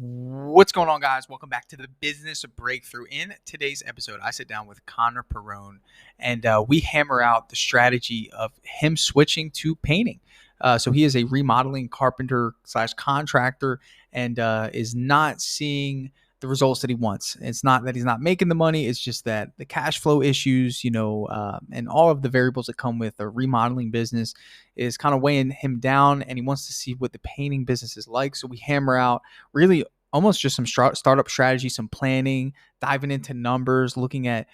What's going on, guys? Welcome back to the Business Breakthrough. In today's episode, I sit down with Connor Perrone, and we hammer out the strategy of him switching to painting. So he is a remodeling carpenter slash contractor, and is not seeing the results that he wants. It's not that he's not making the money; it's just that the cash flow issues, and all of the variables that come with a remodeling business is kind of weighing him down, and he wants to see what the painting business is like. So we hammer out really almost just some startup strategy, some planning, diving into numbers, looking at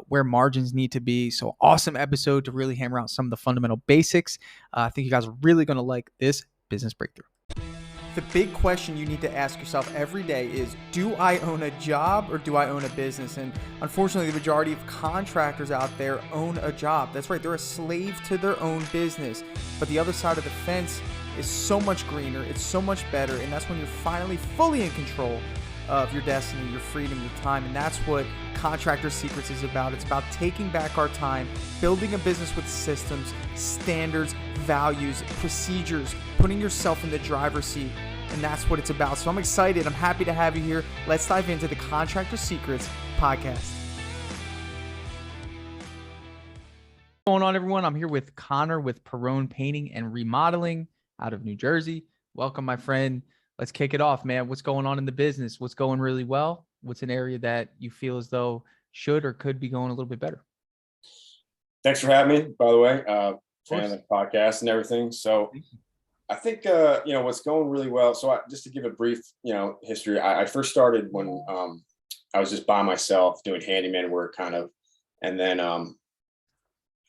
where margins need to be. So awesome episode to really hammer out some of the fundamental basics. I think you guys are really going to like this business breakthrough. The big question you need to ask yourself every day is, do I own a job or do I own a business? And unfortunately, the majority of contractors out there own a job. That's right, they're a slave to their own business. But the other side of the fence is so much greener, it's so much better, and that's when you're finally fully in control of your destiny, your freedom, your time. And that's what Contractor Secrets is about. It's about taking back our time, building a business with systems, standards, values, procedures, putting yourself in the driver's seat. And that's what it's about. So I'm excited. I'm happy to have you here. Let's dive into the Contractor Secrets podcast. What's going on, everyone? I'm here with Connor with Perrone Painting and Remodeling out of New Jersey. Welcome, my friend. Let's kick it off, man. What's going on in the business? What's going really well? What's an area that you feel as though should or could be going a little bit better? Thanks for having me, by the way. Fan of the podcast and everything. So I think, what's going really well. So just to give a brief, history, I first started when I was just by myself doing handyman work kind of. And then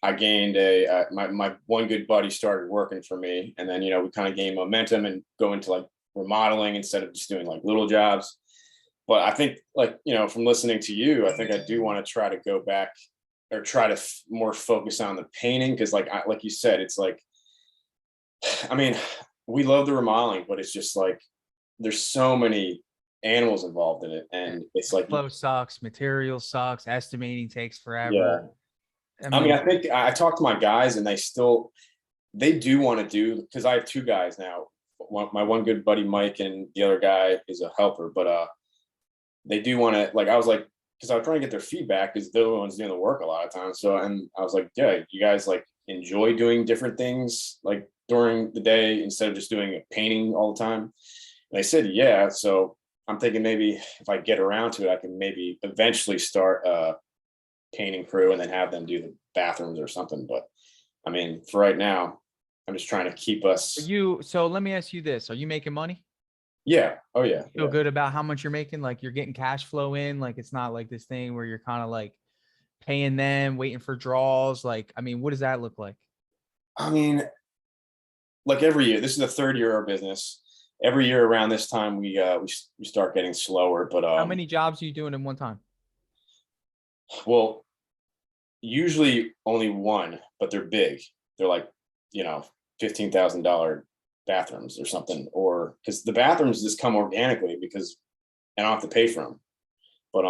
I gained my one good buddy started working for me. And then, we kind of gained momentum and go into like remodeling instead of just doing like little jobs. But I think from listening to you, I think I do want to try to go back or try to more focus on the painting. Cause like you said, it's like, I mean, we love the remodeling, but it's just like, there's so many animals involved in it. And it's like flow sucks, material sucks, estimating takes forever. Yeah. I mean, I think I talked to my guys and they do want to do, because I have two guys now. My one good buddy, Mike, and the other guy is a helper, but they do want to, like, I was like, because I was trying to get their feedback because they're the ones doing the work a lot of times. So, and I was like, yeah, you guys like enjoy doing different things like during the day instead of just doing a painting all the time. And they said, yeah. So I'm thinking maybe if I get around to it, I can maybe eventually start a painting crew and then have them do the bathrooms or something. But I mean, for right now, I'm just trying to keep us. So let me ask you this. Are you making money? Yeah. Oh yeah. You feel good about how much you're making? Like you're getting cash flow in, like it's not like this thing where you're kind of like paying them, waiting for draws. Like, I mean, what does that look like? I mean, like every year, this is the third year of our business. Every year around this time, we start getting slower. But how many jobs are you doing in one time? Well, usually only one, but they're big. They're like, $15,000 bathrooms or something, or because the bathrooms just come organically because I don't have to pay for them. But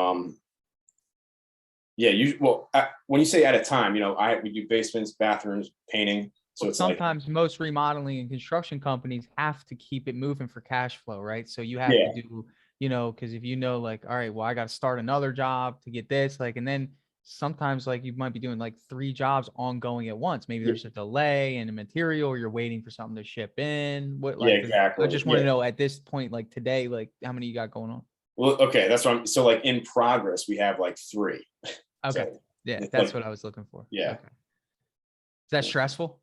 when you say at a time, we do basements, bathrooms, painting. So it's sometimes most remodeling and construction companies have to keep it moving for cash flow, right? So you have to do, because if like, all right, well, I got to start another job to get this, like, and then sometimes like you might be doing like 3 jobs ongoing at once. Maybe there's a delay in a material, or you're waiting for something to ship in. Exactly. I just want to know at this point, like today, like how many you got going on? Well, okay, that's what so like in progress, we have like 3. Okay. So, yeah, that's what I was looking for. Yeah. Okay. Is that stressful?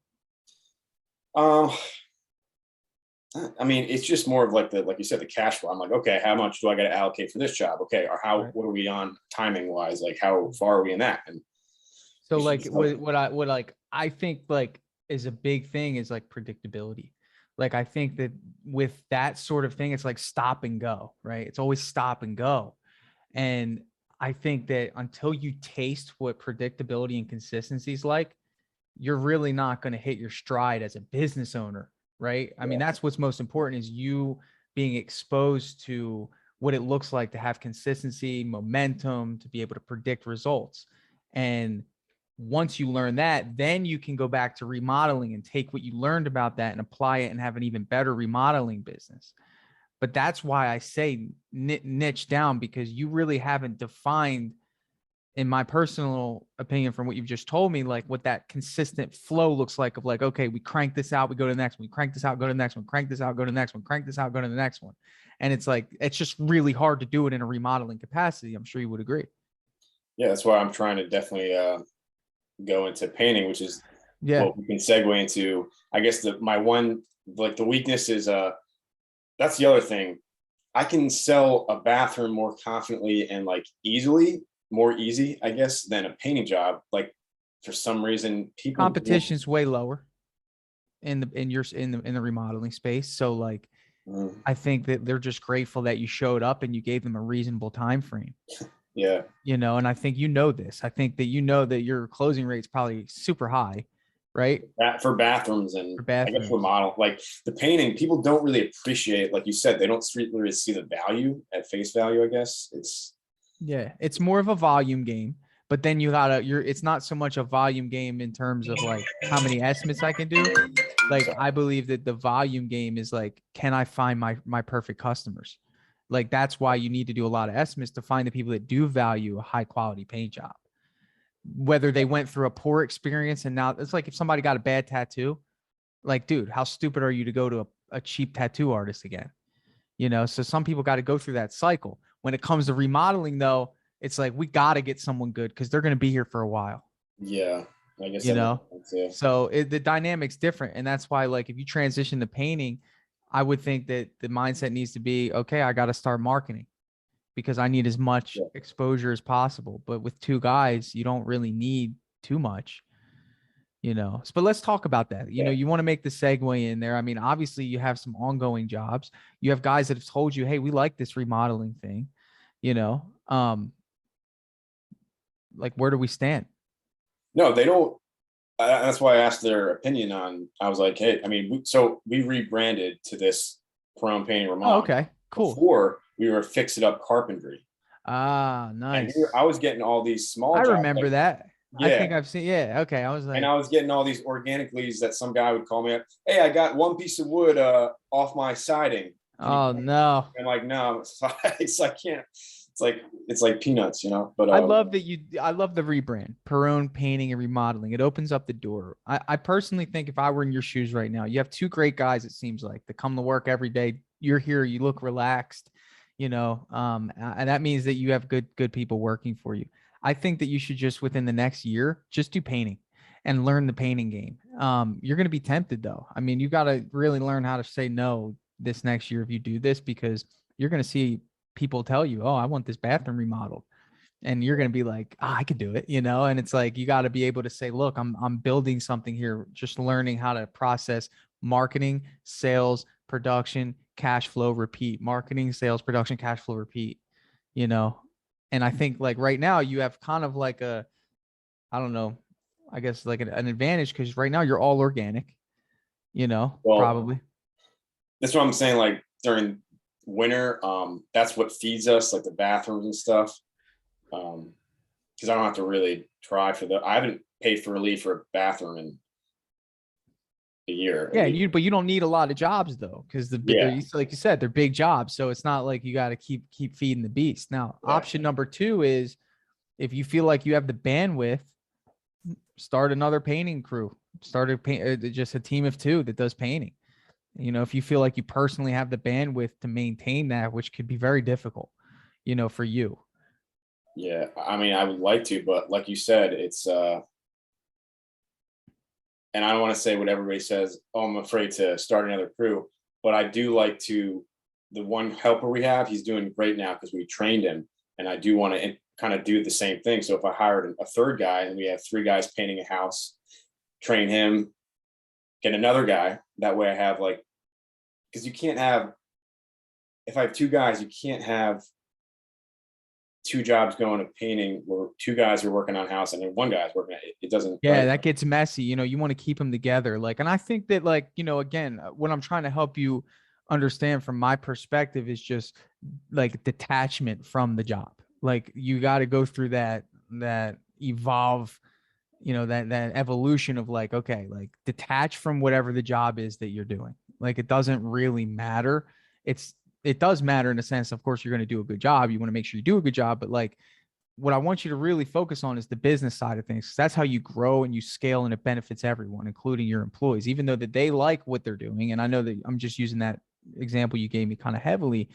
I mean, it's just more of like you said, the cash flow. I'm like, okay, how much do I got to allocate for this job? Okay. Or what are we on timing wise? Like how far are we in that? And so like what I think like is a big thing is like predictability. Like, I think that with that sort of thing, it's like stop and go, right? It's always stop and go. And I think that until you taste what predictability and consistency is like, you're really not going to hit your stride as a business owner, right? I mean, that's what's most important is you being exposed to what it looks like to have consistency, momentum, to be able to predict results. And once you learn that, then you can go back to remodeling and take what you learned about that and apply it and have an even better remodeling business. But that's why I say niche down, because you really haven't defined, in my personal opinion, from what you've just told me, like what that consistent flow looks like of like, okay, we crank this out, we go to the next one, we crank this out, go to the next one, crank this out, go to the next one, crank this out, go to the next one. And it's like, it's just really hard to do it in a remodeling capacity. I'm sure you would agree. Yeah, that's why I'm trying to definitely go into painting, which is Yeah. what we can segue into. I guess my one, like the weakness is that's the other thing. I can sell a bathroom more confidently and like more easy, I guess, than a painting job. Like for some reason, people Competition's way lower in the remodeling space. So like, I think that they're just grateful that you showed up and you gave them a reasonable time frame. Yeah. And I think this. I think that that your closing rate's probably super high, right? For bathrooms and For I guess bathrooms. remodel, like the painting, people don't really appreciate, like you said, they don't really see the value at face value, I guess. It's more of a volume game, but then it's not so much a volume game in terms of like how many estimates I can do. Like, I believe that the volume game is like, can I find my perfect customers? Like, that's why you need to do a lot of estimates to find the people that do value a high quality paint job. Whether they went through a poor experience and now it's like if somebody got a bad tattoo, like, dude, how stupid are you to go to a cheap tattoo artist again? So some people got to go through that cycle. When it comes to remodeling, though, it's like we got to get someone good because they're going to be here for a while. Yeah, I guess you that know makes sense, yeah. So the dynamic's different, and that's why, like, if you transition to painting, I would think that the mindset needs to be, okay, I got to start marketing because I need as much Yeah. exposure as possible. But with two guys, you don't really need too much. But let's talk about that. Yeah. You want to make the segue in there. I mean, obviously you have some ongoing jobs. You have guys that have told you, hey, we like this remodeling thing. you know like, where do we stand? No, they don't. That's why I asked their opinion on. I was like, hey, I mean, we rebranded to this Perrone Painting Oh, Remodel. okay, cool. Before we were Fix It Up Carpentry, and Nice. I was getting all these small I jobs. remember Like, that. I yeah, think I've seen. Yeah, okay. I was and like, I was getting all these organic leads that some guy would call me up. Hey, I got one piece of wood off my siding. Can you oh come? no. I'm like, no, it's I can't. It's like peanuts, But I love the rebrand, Perrone Painting and Remodeling. It opens up the door. I personally think if I were in your shoes right now, you have two great guys, it seems like, that come to work every day. You're here, you look relaxed, and that means that you have good people working for you. I think that you should just, within the next year, just do painting and learn the painting game. You're going to be tempted though. I mean, you got to really learn how to say no this next year if you do this, because you're going to see people tell you, oh, I want this bathroom remodeled. And you're going to be like, oh, I could do it, And it's like, you got to be able to say, look, I'm building something here, just learning how to process marketing, sales, production, cash flow, repeat, marketing, sales, production, cash flow, repeat, you know? And I think, like, right now you have kind of like I don't know, I guess like an advantage, because right now you're all organic, well, probably. that's what I'm saying. Like during winter, that's what feeds us, like the bathrooms and stuff. Because I don't have to really try for I haven't paid for relief for a bathroom in a year. Yeah, but you don't need a lot of jobs though, because Yeah. like you said, they're big jobs, so it's not like you got to keep feeding the beast. Now, Yeah. option number two is, if you feel like you have the bandwidth, start another painting crew. Start just a team of two that does painting. If you feel like you personally have the bandwidth to maintain that, which could be very difficult, for you. Yeah, I mean, I would like to, but like you said, it's and I don't want to say what everybody says, oh, I'm afraid to start another crew, but I do like to. The one helper we have, he's doing great now because we trained him, and I do want to kind of do the same thing. So if I hired a third guy and we have three guys painting a house, train him, get another guy, that way I have, like, because you can't have, if I have two guys, you can't have two jobs going of painting where two guys are working on house and then one guy's working at it. It doesn't. Yeah, Right? that gets messy. You want to keep them together. Like, and I think that, like, again, what I'm trying to help you understand from my perspective is just like detachment from the job. Like, you got to go through that evolve, that evolution of, like, okay, like, detach from whatever the job is that you're doing. Like, it doesn't really matter. It's it does matter in a sense. Of course, you're going to do a good job. You want to make sure you do a good job, but like what I want you to really focus on is the business side of things. That's how you grow and you scale, and it benefits everyone, including your employees, even though that they like what they're doing. And I know that I'm just using that example you gave me kind of heavily.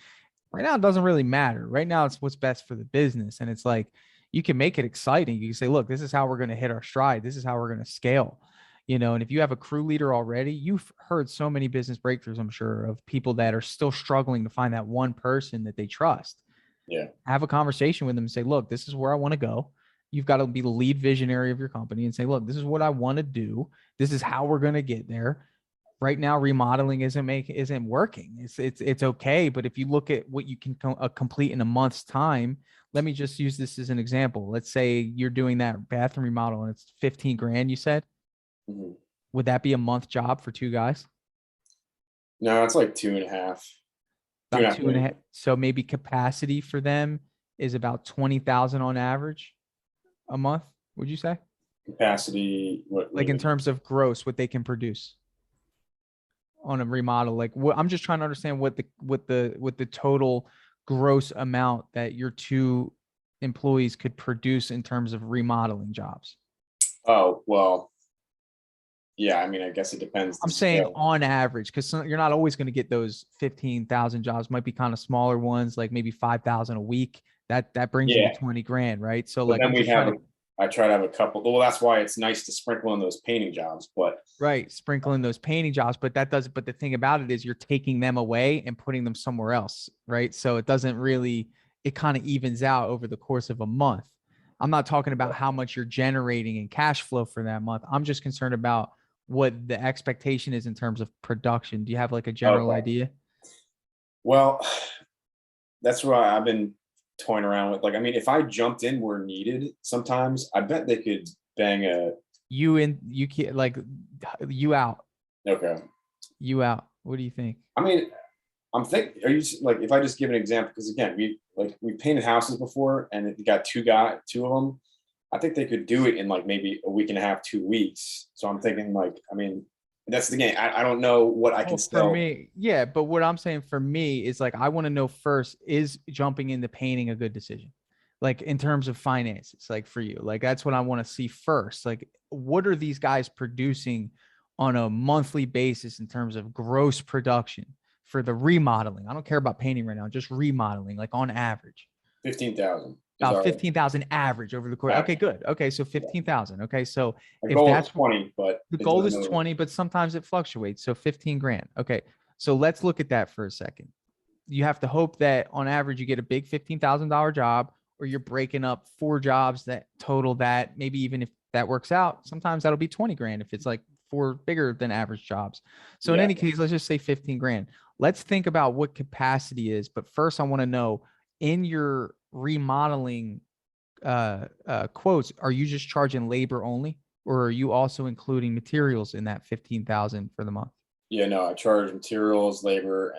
Right now, it doesn't really matter. Right now, it's what's best for the business. And it's like, you can make it exciting. You can say, look, this is how we're going to hit our stride. This is how we're going to scale. And if you have a crew leader already, you've heard so many business breakthroughs, I'm sure, of people that are still struggling to find that one person that they trust. Yeah. Have a conversation with them and say, look, this is where I want to go. You've got to be the lead visionary of your company and say, look, this is what I want to do. This is how we're going to get there. Right now, remodeling isn't working. It's okay. But if you look at what you can complete in a month's time, let me just use this as an example. Let's say you're doing that bathroom remodel and it's 15 grand, you said. Mm-hmm. Would that be a month job for two guys? No, it's like 2.5. About two and a half. So maybe capacity for them is about 20,000 on average a month. Would you say? Capacity, what Like in terms of gross, what they can produce on a remodel? Like what I'm just trying to understand what the total gross amount that your two employees could produce in terms of remodeling jobs. Oh, well, yeah, I mean, I guess it depends. I'm saying on average, because you're not always going to get those 15,000 jobs. Might be kind of smaller ones, like maybe 5,000 a week. That brings you to 20 grand, right? So But like then I'm just trying to. I try to have a couple. Well, that's why it's nice to sprinkle in those painting jobs. But Right, sprinkling those painting jobs, but that doesn't. But the thing about it is, you're taking them away and putting them somewhere else, right? So it doesn't really. It kind of evens out over the course of a month. I'm not talking about how much you're generating in cash flow for that month. I'm just concerned about what the expectation is in terms of production. Do you have like a general idea? Well, that's why I've been toying around with. Like, I mean, if I jumped in where needed, sometimes I bet they could bang a. You can't like you out. Okay. You out. What do you think? I mean, I'm thinking. Are you like if I just give an example? Because again, we painted houses before, and it got two of them. I think they could do it in like maybe a week and a half, 2 weeks. So I'm thinking like, I mean, that's the game. I don't know what I can For sell. me, yeah, but what I'm saying for me is like I want to know first, is jumping into painting a good decision? Like in terms of finances, like for you, like that's what I want to see first. Like, what are these guys producing on a monthly basis in terms of gross production for the remodeling? I don't care about painting right now, just remodeling, like on average. 15,000. About 15,000 average over the course. Okay, good. Okay, so 15,000. Okay, so My if goal is that's 20, but the goal is 20, but sometimes it fluctuates. So 15 grand. Okay, so let's look at that for a second. You have to hope that on average you get a big $15,000 job, or you're breaking up 4 jobs that total that. Maybe even if that works out, sometimes that'll be 20 grand if it's like 4 bigger than average jobs. So in any case, let's just say 15 grand. Let's think about what capacity is. But first, I want to know, in your remodeling quotes, are you just charging labor only, or are you also including materials in that 15,000 for the month? Yeah, no, I charge materials, labor,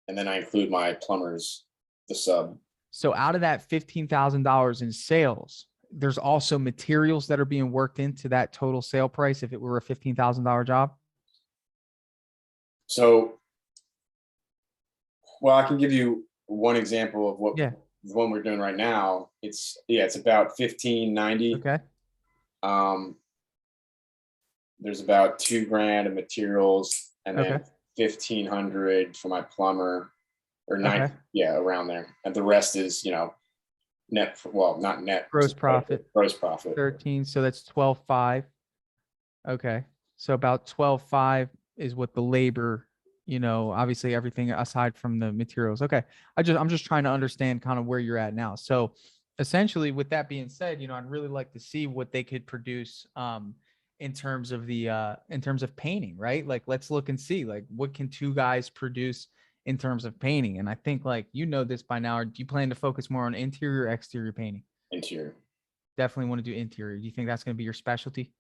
and then I include my plumbers, the sub. So out of that $15,000 in sales, there's also materials that are being worked into that total sale price if it were a $15,000 job. So, well, I can give you one example of what Yeah. the one we're doing right now. It's about 1590. Okay. There's about 2 grand of materials, and then Okay. 1,500 for my plumber, or nine, Okay. yeah, around there. And the rest is, net. Well, not net. Gross profit. Gross profit. 13. So that's 12.5. Okay. So about 12.5 is what the labor, obviously everything aside from the materials. Okay. I'm just trying to understand kind of where you're at now. So essentially, with that being said, I'd really like to see what they could produce in terms of painting, right? Like, let's look and see, like, what can two guys produce in terms of painting? And I think, like, this by now, or do you plan to focus more on interior or exterior painting? Interior. Definitely want to do interior. Do you think that's going to be your specialty?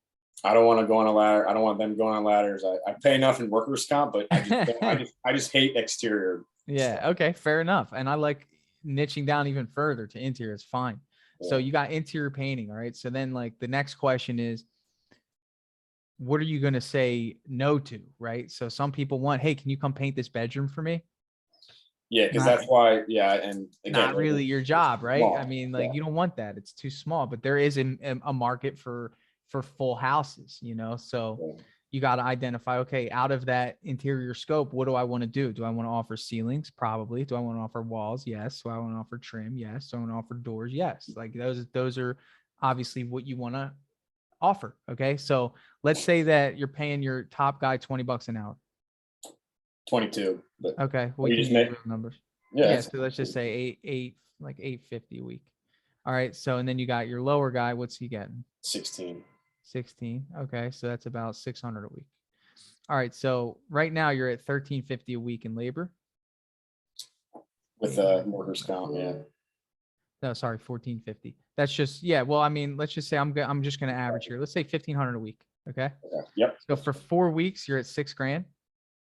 I don't want to go on a ladder. I don't want them going on ladders. I pay enough in workers' comp, but I just hate exterior. Yeah. Okay. Fair enough. And I like niching down even further to interior. It's fine. Yeah. So you got interior painting. All right. So then, like, the next question is, what are you going to say no to? Right. So some people want, hey, can you come paint this bedroom for me? Yeah, because Not that's why. Yeah, and again, not really your job, right? I small. mean, Yeah, like you don't want that. It's too small, but there is a market for full houses, so yeah. you got to identify, okay, out of that interior scope, what do I want to do? Do I want to offer ceilings? Probably. Do I want to offer walls? Yes. Do I want to offer trim? Yes. Do I want to offer doors? Yes. Like those are obviously what you want to offer. Okay. So let's say that you're paying your top guy $20 an hour. 22. But Okay. We you can just use make. real numbers. Yeah, Yeah. that's So let's just say like 850 a week. All right. So, and then you got your lower guy. What's he getting? 16 16. Okay. So that's about 600 a week. All right. So right now you're at 1350 a week in labor. with workers' comp. Yeah. No, sorry, 1450. That's just, yeah. Well, I mean, let's just say I'm just going to average here. Let's say 1500 a week. Okay. Yep. So for 4 weeks, you're at 6 grand.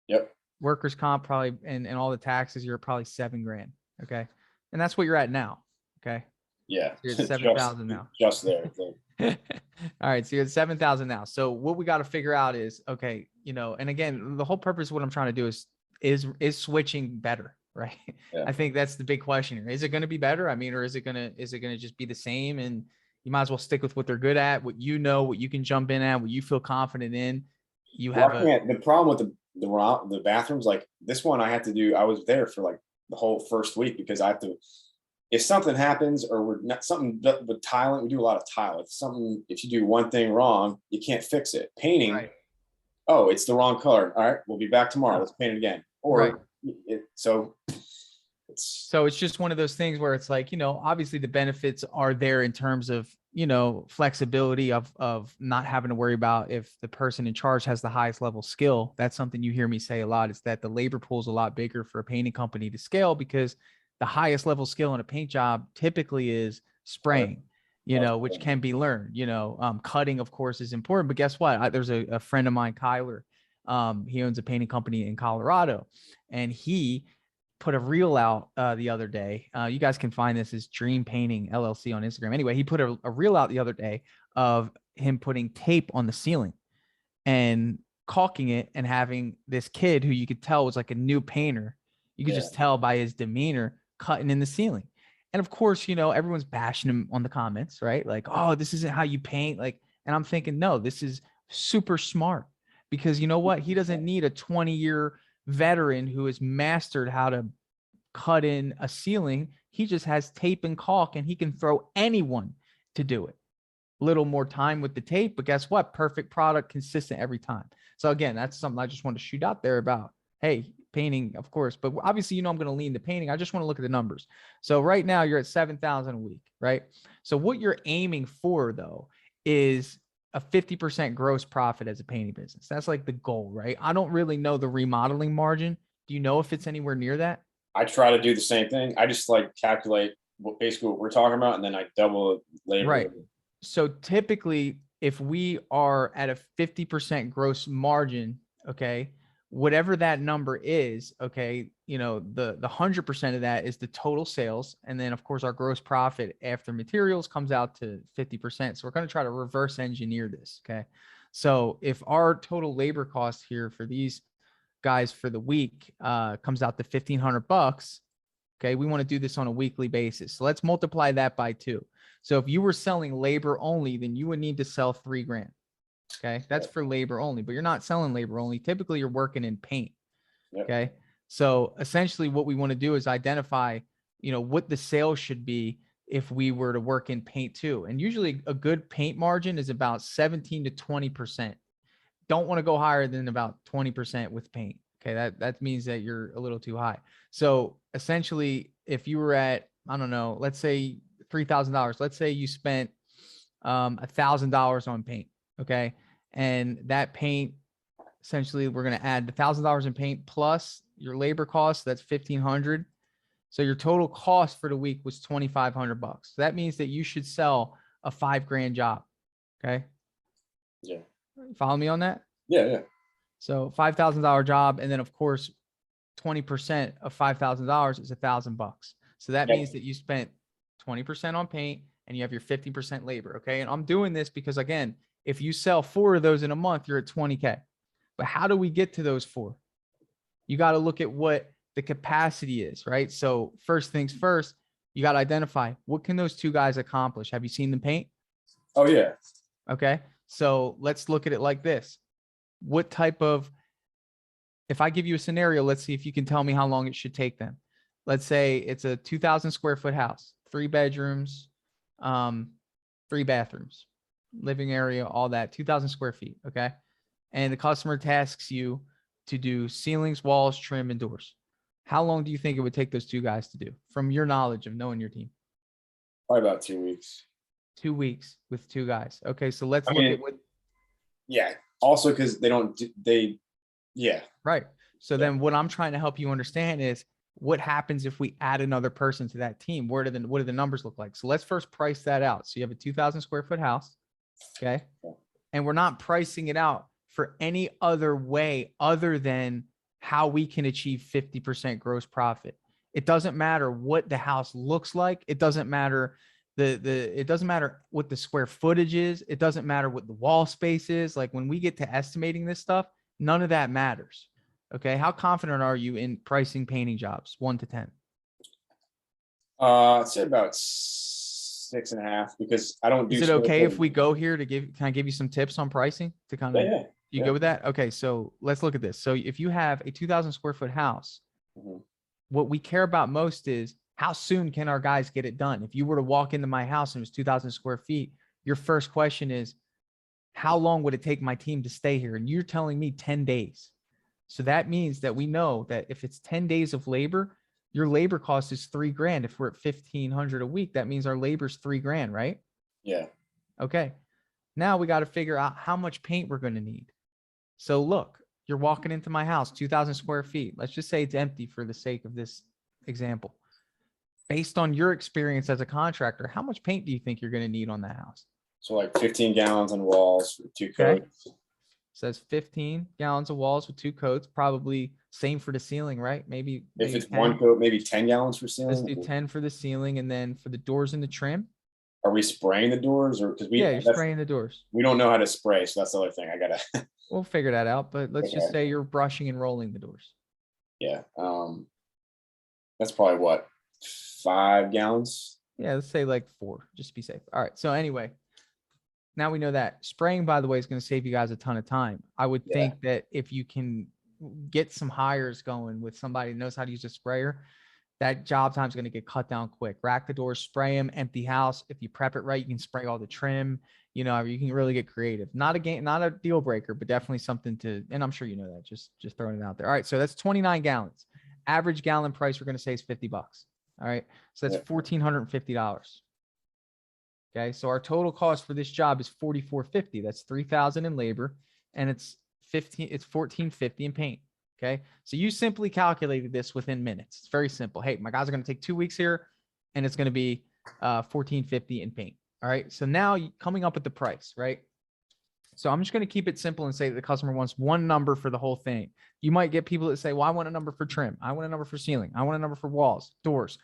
Yep. Workers comp probably, and all the taxes, you're probably 7 grand. Okay. And that's what you're at now. Okay. Yeah. So you're at 7,000 now. Just there. All right. So you're at 7,000 now. So what we got to figure out is, okay, and again, the whole purpose of what I'm trying to do is switching better, right? Yeah. I think that's the big question here. Is it going to be better? I mean, or is it going to just be the same? And you might as well stick with what they're good at, what you can jump in at, what you feel confident in. You have the problem with the bathrooms, like this one I had to do, I was there for like the whole first week because I have to, if something happens or we're not something with tiling, we do a lot of tile. If you do one thing wrong, you can't fix it. Painting, right. Oh, it's the wrong color. All right, we'll be back tomorrow. Let's paint it again. Or right. So it's just one of those things where it's like, obviously the benefits are there in terms of, flexibility of not having to worry about if the person in charge has the highest level skill. That's something you hear me say a lot, is that the labor pool is a lot bigger for a painting company to scale, because the highest level skill in a paint job typically is spraying, which can be learned. Cutting, of course, is important, but guess what? There's a friend of mine, Kyler. He owns a painting company in Colorado, and he put a reel out the other day. You guys can find this as Dream Painting LLC on Instagram. Anyway, he put a reel out the other day of him putting tape on the ceiling and caulking it, and having this kid who you could tell was like a new painter. You could just tell by his demeanor, cutting in the ceiling. And of course, everyone's bashing him on the comments, right? Like, oh, this isn't how you paint. Like, and I'm thinking, no, this is super smart, because you know what? He doesn't need a 20-year veteran who has mastered how to cut in a ceiling. He just has tape and caulk, and he can throw anyone to do it. Little more time with the tape, but guess what? Perfect product, consistent every time. So again, that's something I just want to shoot out there about. Hey, painting, of course, but obviously, I'm going to lean to painting. I just want to look at the numbers. So right now you're at 7,000 a week, right? So what you're aiming for, though, is a 50% gross profit as a painting business. That's like the goal, right? I don't really know the remodeling margin. Do you know if it's anywhere near that? I try to do the same thing. I just like calculate basically what we're talking about, and then I double labor. Right. So typically, if we are at a 50% gross margin, okay, whatever that number is, okay, the 100% of that is the total sales. And then of course our gross profit after materials comes out to 50%. So we're going to try to reverse engineer this. Okay. So if our total labor cost here for these guys for the week comes out to $1,500, okay, we want to do this on a weekly basis. So let's multiply that by 2. So if you were selling labor only, then you would need to sell 3 grand. Okay. That's for labor only, but you're not selling labor only. Typically you're working in paint. Okay. So essentially what we want to do is identify, what the sales should be if we were to work in paint too. And usually a good paint margin is about 17 to 20%. Don't want to go higher than about 20% with paint. Okay. That means that you're a little too high. So essentially if you were at, I don't know, let's say $3,000, let's say you spent $1,000 on paint. Okay. And that paint, essentially we're going to add $1,000 in paint plus your labor cost. That's $1,500. So your total cost for the week was $2,500. So that means that you should sell a 5 grand job. Okay. Yeah. Follow me on that? Yeah. So $5,000 job. And then of course, 20% of $5,000 is $1,000. So that means that you spent 20% on paint and you have your 50% labor. Okay. And I'm doing this because again, if you sell 4 of those in a month, you're at 20K. But how do we get to those 4? You got to look at what the capacity is, right? So first things first, you got to identify what can those two guys accomplish. Have you seen them paint? Oh yeah. Okay. So let's look at it like this. What type of, if I give you a scenario, let's see if you can tell me how long it should take them. Let's say it's a 2,000 square foot house, 3 bedrooms, 3 bathrooms, living area, all that, 2,000 square feet. Okay. And the customer tasks you to do ceilings, walls, trim, and doors. How long do you think it would take those two guys to do from your knowledge of knowing your team? Probably about 2 weeks. 2 weeks with two guys. Okay. So let's I look mean, at what. Yeah. Also, because they don't, yeah. Right. So Yeah. then what I'm trying to help you understand is what happens if we add another person to that team? What do the numbers look like? So let's first price that out. So you have a 2,000 square foot house. Okay. And we're not pricing it out for any other way other than how we can achieve 50% gross profit. It doesn't matter what the house looks like. It doesn't matter it doesn't matter what the square footage is. It doesn't matter what the wall space is. Like when we get to estimating this stuff, none of that matters. Okay. How confident are you in pricing painting jobs 1 to 10? I'd say about 6.5 because I don't do. Is it okay if we go here to can I give you some tips on pricing to kind of, you go with that? Okay. So let's look at this. So if you have a 2,000 square foot house, what we care about most is how soon can our guys get it done? If you were to walk into my house and it was 2,000 square feet, your first question is, how long would it take my team to stay here? And you're telling me 10 days. So that means that we know that if it's 10 days of labor, your labor cost is $3,000. If we're at 1,500 a week, that means our labor's $3,000, right? Yeah. Okay. Now we got to figure out how much paint we're going to need. So look, you're walking into my house, 2,000 square feet. Let's just say it's empty for the sake of this example. Based on your experience as a contractor, how much paint do you think you're going to need on that house? So like 15 gallons on walls with 2 coats. Says 15 gallons of walls with 2 coats, probably same for the ceiling, right? Maybe if it's 10. 1 coat, maybe 10 gallons for ceiling. Let's do 10 for the ceiling, and then for the doors and the trim. Are we spraying the doors, or because you're spraying the doors? We don't know how to spray, so that's the other thing. I gotta. We'll figure that out, but let's just say you're brushing and rolling the doors. Yeah, that's probably what, 5 gallons. Yeah, let's say like 4, just to be safe. All right. So anyway, now we know that spraying, by the way, is going to save you guys a ton of time. I would think that if you can get some hires going with somebody who knows how to use a sprayer, that job time is going to get cut down quick. Rack the doors, spray them, empty house. If you prep it right, you can spray all the trim. You know, you can really get creative. Not a deal breaker, but definitely something to, and I'm sure you know that, just throwing it out there. All right. So that's 29 gallons. Average gallon price we're going to say is $50. All right. So that's $1,450. Okay. So our total cost for this job is $4,450. That's $3,000 in labor, and it's $1,450 in paint. Okay. So you simply calculated this within minutes. It's very simple. Hey, my guys are going to take 2 weeks here, and it's going to be $1,450 in paint. All right. So now coming up with the price, right? So I'm just going to keep it simple and say that the customer wants one number for the whole thing. You might get people that say, well, I want a number for trim. I want a number for ceiling. I want a number for walls, doors.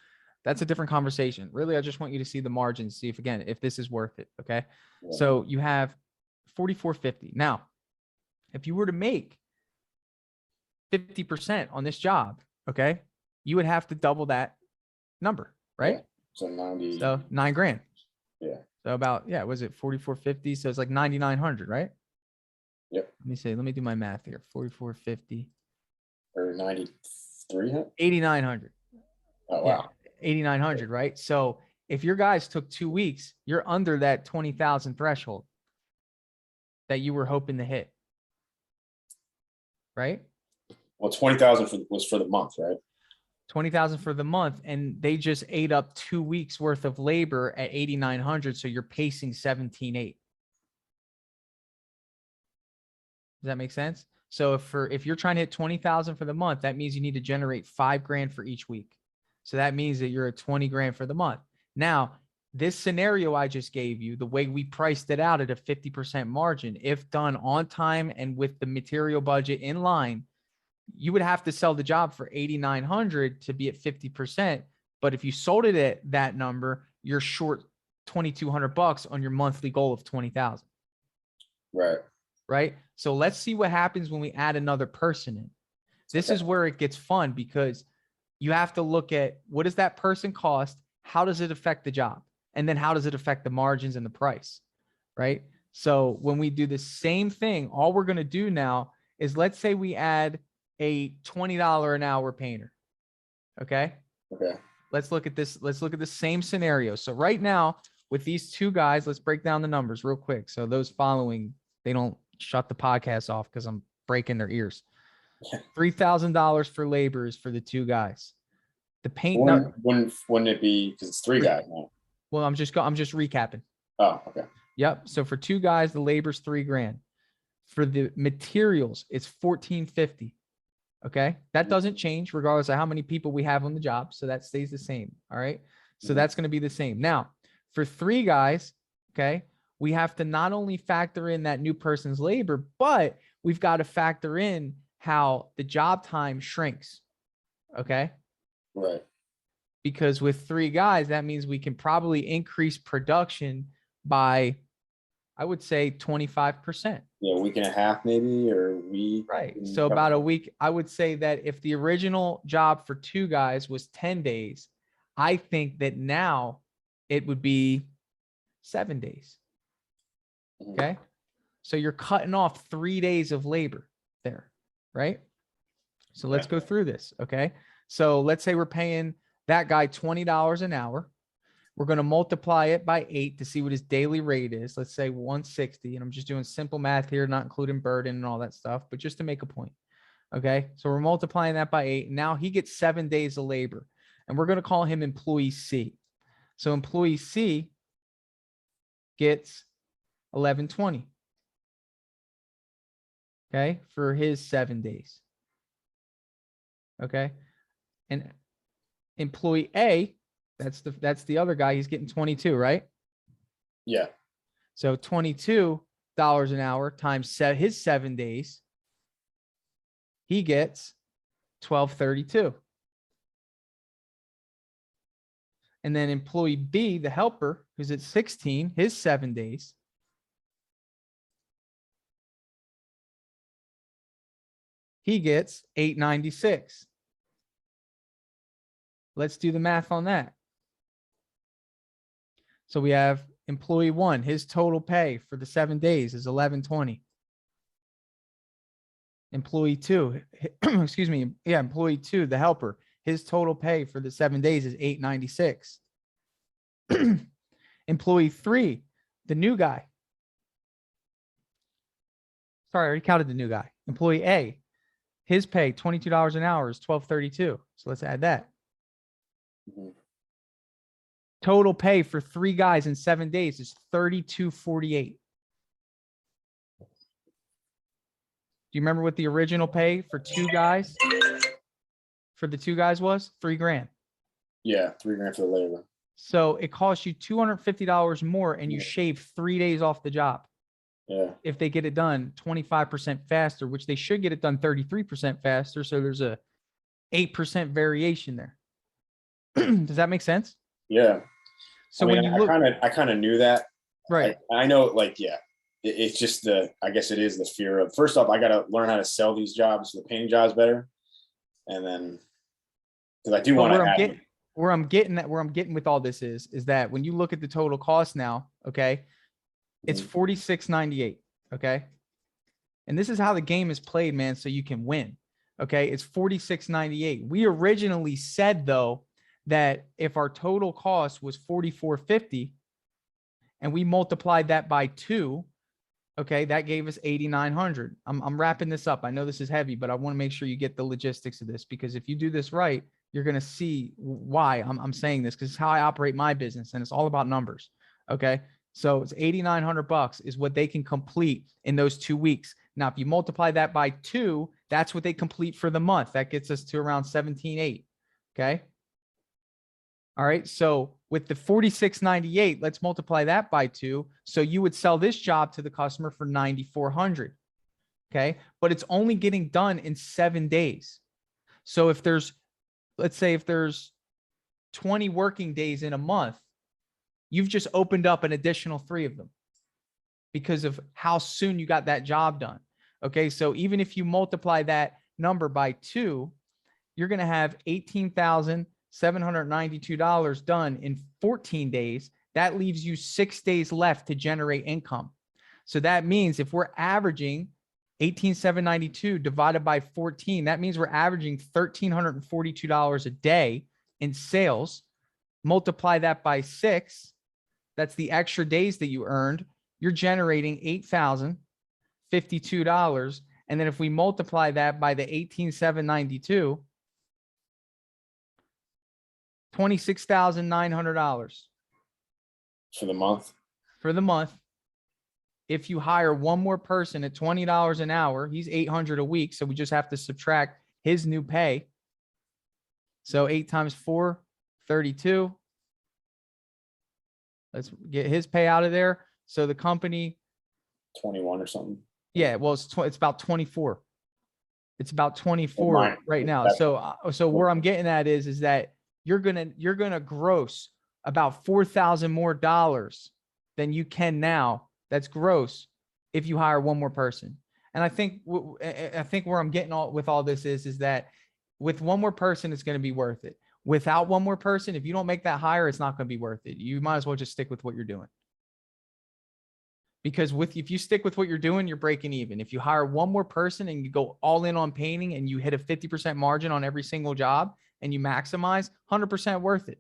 That's a different conversation. Really, I just want you to see the margins, see if this is worth it. Okay. Yeah. So you have $4,450. Now, if you were to make 50% on this job, okay, you would have to double that number, right? Yeah. So $9,000. Yeah. So about, was it 4,450? So it's like 9,900, right? Yep. Let me do my math here. 4,450 or 9,300, 8,900. Oh wow. 8,900, right? So if your guys took 2 weeks, you're under that 20,000 threshold that you were hoping to hit, right? Well, 20,000 was for the month, right? 20,000 for the month, and they just ate up 2 weeks worth of labor at 8,900. So you're pacing 17,800. Does that make sense? So if you're trying to hit 20,000 for the month, that means you need to generate $5,000 for each week. So that means that you're at 20 grand for the month. Now, this scenario I just gave you, the way we priced it out at a 50% margin, if done on time and with the material budget in line, you would have to sell the job for 8,900 to be at 50%. But if you sold it at that number, you're short $2,200 on your monthly goal of 20,000. Right. Right. So let's see what happens when we add another person in. This is where it gets fun, because you have to look at what does that person cost? How does it affect the job? And then how does it affect the margins and the price, right? So when we do the same thing, all we're going to do now is, let's say we add a $20 an hour painter. Okay. Okay. Let's look at this. Let's look at the same scenario. So right now with these two guys, let's break down the numbers real quick. So those following, they don't shut the podcast off because I'm breaking their ears. $3,000 for labor is for the two guys. The paint. Wouldn't it be, because it's three guys now? Well, I'm just recapping. Oh, okay. Yep. So for two guys, the labor's $3,000. For the materials, it's $1,450. Okay. That doesn't change regardless of how many people we have on the job. So that stays the same. All right. So that's going to be the same. Now, for three guys, okay, we have to not only factor in that new person's labor, but we've got to factor in how the job time shrinks. Okay. Right. Because with three guys, that means we can probably increase production by, I would say, 25%. Yeah, a week and a half maybe, or a week. Right. So about a week. I would say that if the original job for two guys was 10 days, I think that now it would be 7 days. Okay. So you're cutting off 3 days of labor there, right? So let's go through this. Okay. So let's say we're paying that guy $20 an hour. We're going to multiply it by 8 to see what his daily rate is. Let's say 160. And I'm just doing simple math here, not including burden and all that stuff, but just to make a point. Okay. So we're multiplying that by 8. Now he gets 7 days of labor, and we're going to call him employee C. So employee C gets 1120. Okay. For his 7 days. Okay. And employee A, that's the other guy. He's getting 22, right? Yeah. So $22 an hour times his 7 days, he gets $12.32. And then employee B, the helper, who's at 16, his 7 days, he gets $8.96. Let's do the math on that. So we have employee 1, his total pay for the 7 days is $11.20. Employee 2, excuse me, yeah, employee 2, the helper, his total pay for the 7 days is $8.96. Employee 3, the new guy. Sorry, I already counted the new guy. Employee A, his pay, $22 an hour, is $12.32. So let's add that. Total pay for 3 guys in 7 days is $32.48. Do you remember what the original pay for 2 guys for the 2 guys was? $3,000. Yeah, $3,000 for the labor. So it costs you $250 more, and you shave 3 days off the job. Yeah. If they get it done 25% faster, which they should get it done 33% faster. So there's a 8% variation there. Does that make sense? Yeah. So when you look, I kind of knew that. Right. I know, like, yeah, it's just I guess it is the fear of, first off, I got to learn how to sell these jobs, the painting jobs better. And then, because I do want to where I'm getting with all this is that when you look at the total cost now, okay, it's $46.98. Okay. And this is how the game is played, man. So you can win. Okay. It's $46.98. We originally said, though, that if our total cost was $44.50 and we multiplied that by 2, okay, that gave us $8,900. I'm wrapping this up. I know this is heavy, but I want to make sure you get the logistics of this, because if you do this right, you're going to see why I'm saying this, because it's how I operate my business, and it's all about numbers. Okay. So it's $8,900 is what they can complete in those 2 weeks. Now, if you multiply that by 2, that's what they complete for the month. That gets us to around $17,800. Okay. All right. So with the $46.98, let's multiply that by 2. So you would sell this job to the customer for $9,400. Okay. But it's only getting done in 7 days. So if there's, let's say if there's 20 working days in a month, you've just opened up an additional 3 of them because of how soon you got that job done. Okay. So even if you multiply that number by 2, you're going to have $18,792 done in 14 days. That leaves you 6 days left to generate income. So that means if we're averaging 18,792 divided by 14, that means we're averaging $1,342 a day in sales. Multiply that by 6. That's the extra days that you earned. You're generating $8,052. And then if we multiply that by the 18,792, $26,900 for the month. For the month. If you hire one more person at $20 an hour, he's $800 a week. So we just have to subtract his new pay. So 8 times 4, 32. Let's get his pay out of there. So the company 21 or something. Yeah, well, it's about 24. It's about 24 right now. So where I'm getting at is that you're gonna gross about $4,000 more dollars than you can now. That's gross if you hire one more person. And I think where I'm getting with all this is that with one more person, it's going to be worth it. Without one more person, if you don't make that hire, it's not going to be worth it. You might as well just stick with what you're doing. Because if you stick with what you're doing, you're breaking even. If you hire one more person and you go all in on painting and you hit a 50% margin on every single job and you maximize, 100% worth it.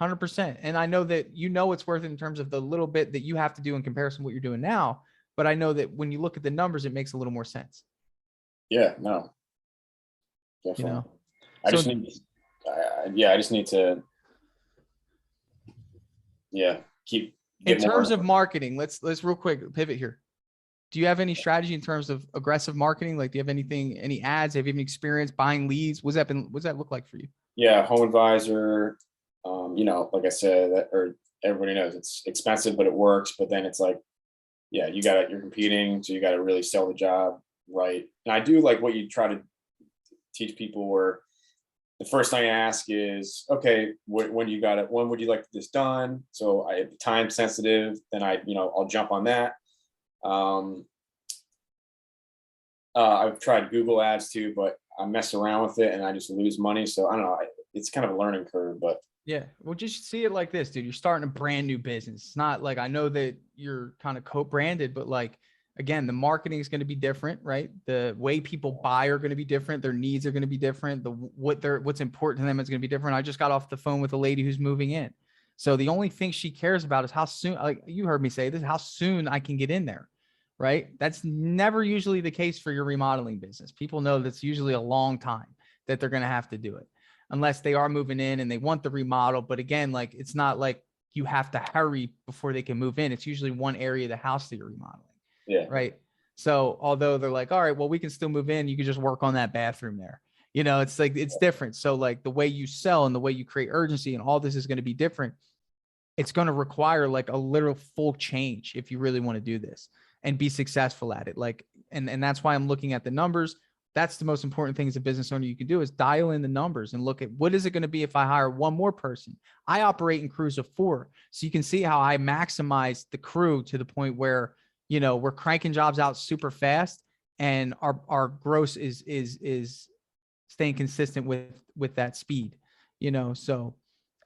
100%. And I know that it's worth it in terms of the little bit that you have to do in comparison to what you're doing now. But I know that when you look at the numbers, it makes a little more sense. Yeah, no. Definitely. I just need to keep. In terms of marketing, let's real quick pivot here. Do you have any strategy in terms of aggressive marketing? Like, do you have any ads? Have you any experience buying leads? What's that look like for you? Yeah, Home Advisor. Like I said, or everybody knows it's expensive, but it works. But then it's like, yeah, you're competing, so you got to really sell the job right. And I do like what you try to teach people, where the first thing I ask is, okay, when do you got it? When would you like this done? So time sensitive, then I'll jump on that. I've tried Google ads too, but I mess around with it and I just lose money. So I don't know. It's kind of a learning curve, but yeah. Well, just see it like this, dude. You're starting a brand new business. It's not like, I know that you're kind of co-branded, but like, again, the marketing is going to be different, right? The way people buy are going to be different. Their needs are going to be different. What's important to them is going to be different. I just got off the phone with a lady who's moving in. So the only thing she cares about is how soon, like you heard me say this, how soon I can get in there, right? That's never usually the case for your remodeling business. People know that's usually a long time that they're going to have to do it, unless they are moving in and they want the remodel. But again, like, it's not like you have to hurry before they can move in. It's usually one area of the house that you're remodeling. Yeah. Right. So although they're like, all right, well, we can still move in, you can just work on that bathroom there. It's like, it's different. So like the way you sell and the way you create urgency and all this is going to be different. It's going to require like a literal full change if you really want to do this and be successful at it. Like, and that's why I'm looking at the numbers. That's the most important thing as a business owner you can do, is dial in the numbers and look at what is it going to be if I hire one more person. I operate in crews of 4. So you can see how I maximize the crew to the point where, we're cranking jobs out super fast and our gross is staying consistent with that speed, so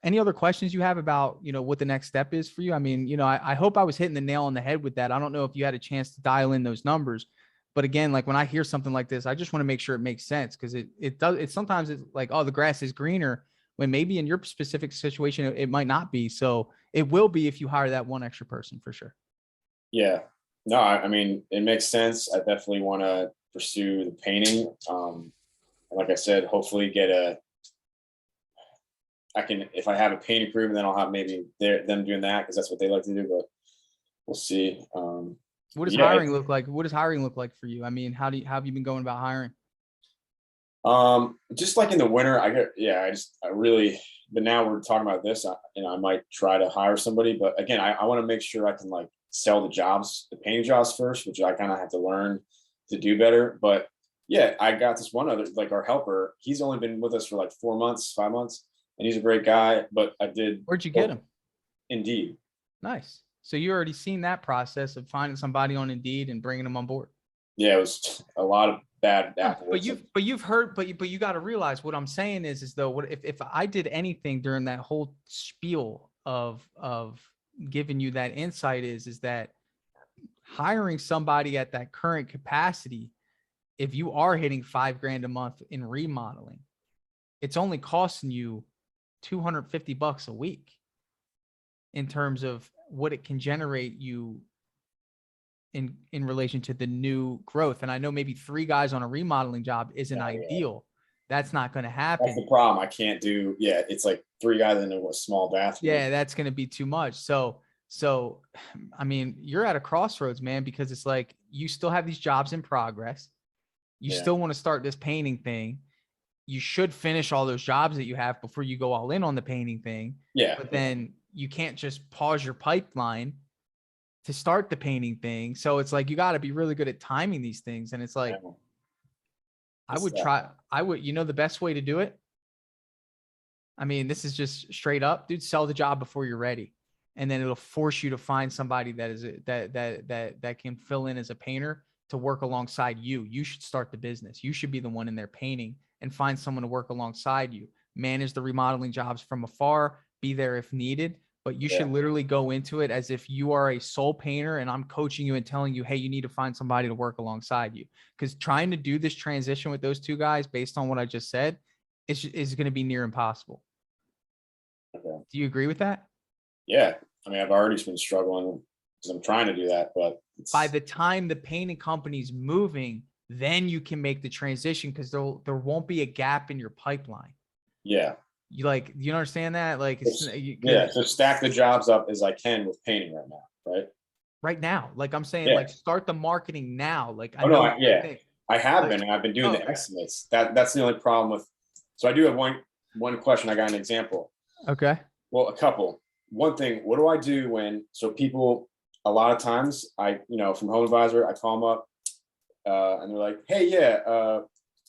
any other questions you have about, what the next step is for you? I mean, I hope I was hitting the nail on the head with that. I don't know if you had a chance to dial in those numbers, but again, like when I hear something like this, I just want to make sure it makes sense, because sometimes it's like, oh, the grass is greener, when maybe in your specific situation, it might not be. So it will be if you hire that one extra person, for sure. Yeah. No, I mean, it makes sense. I definitely want to pursue the painting. And like I said, hopefully if I have a painting crew, then I'll have maybe them doing that, because that's what they like to do, but we'll see. What does hiring look like? What does hiring look like for you? I mean, how have you been going about hiring? Just like in the winter, but now we're talking about this, I might try to hire somebody, but again, I want to make sure I can like sell the painting jobs first, which I kind of have to learn to do better. But yeah, I got this one other, like our helper, he's only been with us for like 4 months, 5 months, and he's a great guy, but Where'd you get him? Indeed. Nice. So you already seen that process of finding somebody on Indeed and bringing them on board. Yeah, it was a lot of bad No, apple. but you've heard, but you got to realize what I'm saying is though, what if I did anything during that whole spiel of giving you that insight is that hiring somebody at that current capacity, if you are hitting $5,000 a month in remodeling, it's only costing you $250 a week in terms of what it can generate you in relation to the new growth. And I know maybe 3 guys on a remodeling job isn't ideal. That's not going to happen. That's the problem. I can't do, it's like 3 guys in a small bathroom. Yeah, that's going to be too much. So, I mean, you're at a crossroads, man, because it's like you still have these jobs in progress. You still want to start this painting thing. You should finish all those jobs that you have before you go all in on the painting thing. Yeah. But then you can't just pause your pipeline to start the painting thing. So it's like, you got to be really good at timing these things. And it's like, I would try, the best way to do it. I mean, this is just straight up, dude, sell the job before you're ready. And then it'll force you to find somebody that can fill in as a painter to work alongside you. You should start the business. You should be the one in there painting and find someone to work alongside you, manage the remodeling jobs from afar, be there if needed. But you should literally go into it as if you are a sole painter and I'm coaching you and telling you, hey, you need to find somebody to work alongside you. Because trying to do this transition with those 2 guys, based on what I just said, is going to be near impossible. Okay. Do you agree with that? Yeah. I mean, I've already been struggling because I'm trying to do that, but by the time the painting company's moving, then you can make the transition because there won't be a gap in your pipeline. Yeah. You understand that? Like, so stack the jobs up as I can with painting right now, right? Right now, like I'm saying, like start the marketing now. Like I have been, and I've been doing the estimates. That's the only problem with. So I do have one question. I got an example. Okay. Well, a couple. One thing. What do I do when people? A lot of times, from Home Advisor, I call them up, and they're like, "Hey,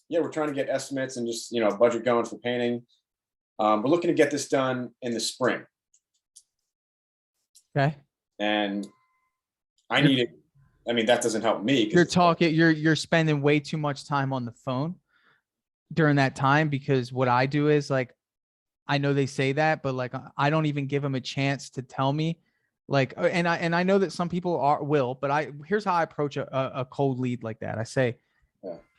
we're trying to get estimates and just budget going for painting. We're looking to get this done in the spring." Okay. And I need it. I mean, that doesn't help me. You're spending way too much time on the phone during that time, because what I do is like, I know they say that, but like, I don't even give them a chance to tell me. Like, and I know that some people will, but here's how I approach a cold lead like that. I say,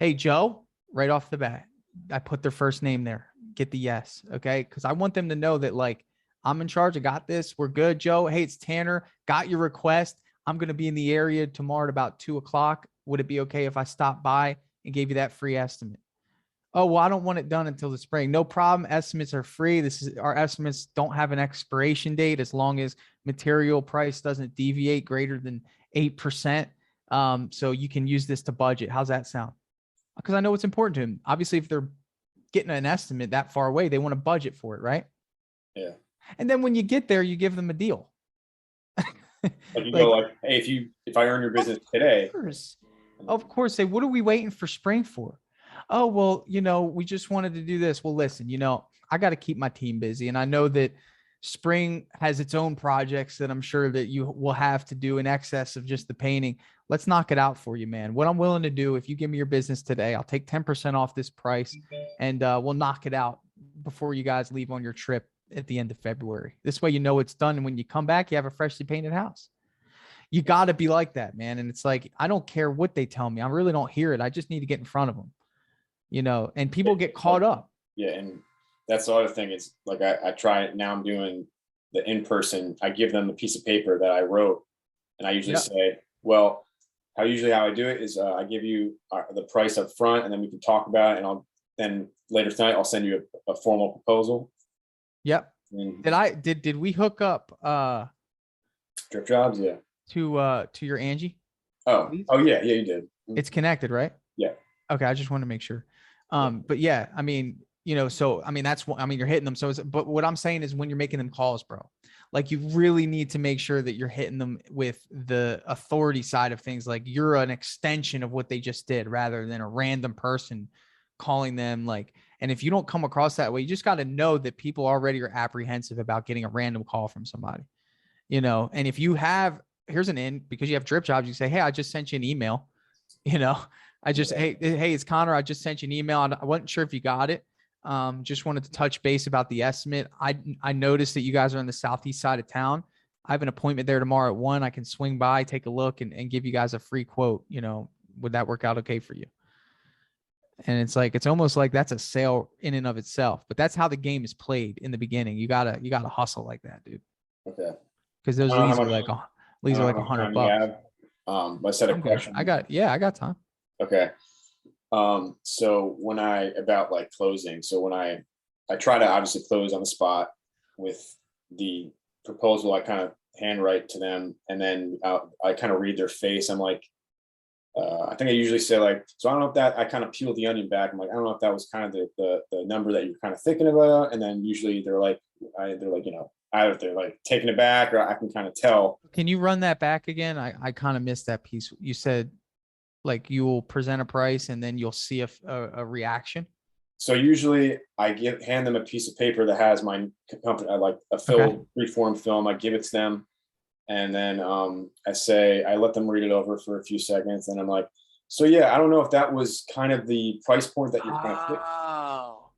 hey, Joe, right off the bat, I put their first name there, get the yes. Okay. Cause I want them to know that like, I'm in charge. I got this. We're good, Joe. Hey, it's Tanner. Got your request. I'm going to be in the area tomorrow at about 2:00. Would it be okay if I stopped by and gave you that free estimate? Oh, well, I don't want it done until the spring. No problem. Estimates are free. Our estimates don't have an expiration date as long as material price doesn't deviate greater than 8%. So you can use this to budget. How's that sound? Because I know it's important to them. Obviously, if they're getting an estimate that far away, they want to budget for it, right? Yeah. And then when you get there, you give them a deal. Like go like, hey, if I earn your business today. Of course. Say, what are we waiting for spring for? Oh, well, we just wanted to do this. Well, listen, I got to keep my team busy. And I know that spring has its own projects that I'm sure that you will have to do in excess of just the painting. Let's knock it out for you, man. What I'm willing to do, if you give me your business today, I'll take 10% off this price and we'll knock it out before you guys leave on your trip at the end of February. This way, it's done. And when you come back, you have a freshly painted house. You got to be like that, man. And it's like, I don't care what they tell me. I really don't hear it. I just need to get in front of them. And people get caught up. Yeah. And that's the other thing is like, I try it now. I'm doing the in-person. I give them a piece of paper that I wrote and I usually say, well, how I do it is I give you the price up front and then we can talk about it. And then later tonight, I'll send you a formal proposal. Yep. And did we hook up Dripjobs? Yeah. To your Angie? Oh yeah. Yeah, you did. It's connected, right? Yeah. Okay. I just want to make sure. But yeah, I mean, so, I mean, you're hitting them. So, but what I'm saying is when you're making them calls, bro, like you really need to make sure that you're hitting them with the authority side of things. Like you're an extension of what they just did rather than a random person calling them like, and if you don't come across that way, you just got to know that people already are apprehensive about getting a random call from somebody, and if you have, because you have Dripjobs, you say, hey, I just sent you an email, hey, it's Connor. I just sent you an email. I wasn't sure if you got it. Just wanted to touch base about the estimate. I noticed that you guys are on the southeast side of town. I have an appointment there tomorrow at 1. I can swing by, take a look, and give you guys a free quote. Would that work out okay for you? And it's like, it's almost like that's a sale in and of itself, but that's how the game is played in the beginning. You gotta hustle like that, dude. Okay. Because those leads are like $100. I said a I'm good. question. I got time. Okay. So when about like closing, so when I try to obviously close on the spot with the proposal, I kind of handwrite to them, and then I kind of read their face. I'm like, I think I usually say like, so I don't know if that, I kind of peel the onion back. I'm like, I don't know if that was kind of the number that you're kind of thinking about. And then usually they're like, either they're like taken aback, or I can kind of tell. Can you run that back again? I kind of missed that piece. You said like you'll present a price and then you'll see a reaction. So usually I hand them a piece of paper that has my company, like a filled reform film. I give it to them. And then I let them read it over for a few seconds. And I'm like, so yeah, I don't know if that was kind of the price point that you're kind of. Oh,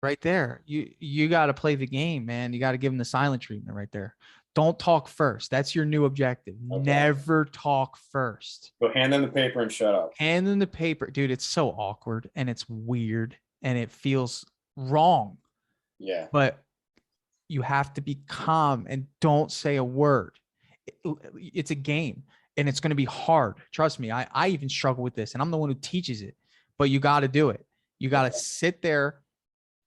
right there. You got to play the game, man. You got to give them the silent treatment right there. Don't talk first. That's your new objective. Okay. Never talk first. So hand them the paper and shut up. Hand them the paper. Dude, it's so awkward and it's weird and it feels wrong. Yeah. But you have to be calm and don't say a word. It's a game and it's going to be hard. Trust me. I even struggle with this and I'm the one who teaches it, but you got to do it. You got to sit there,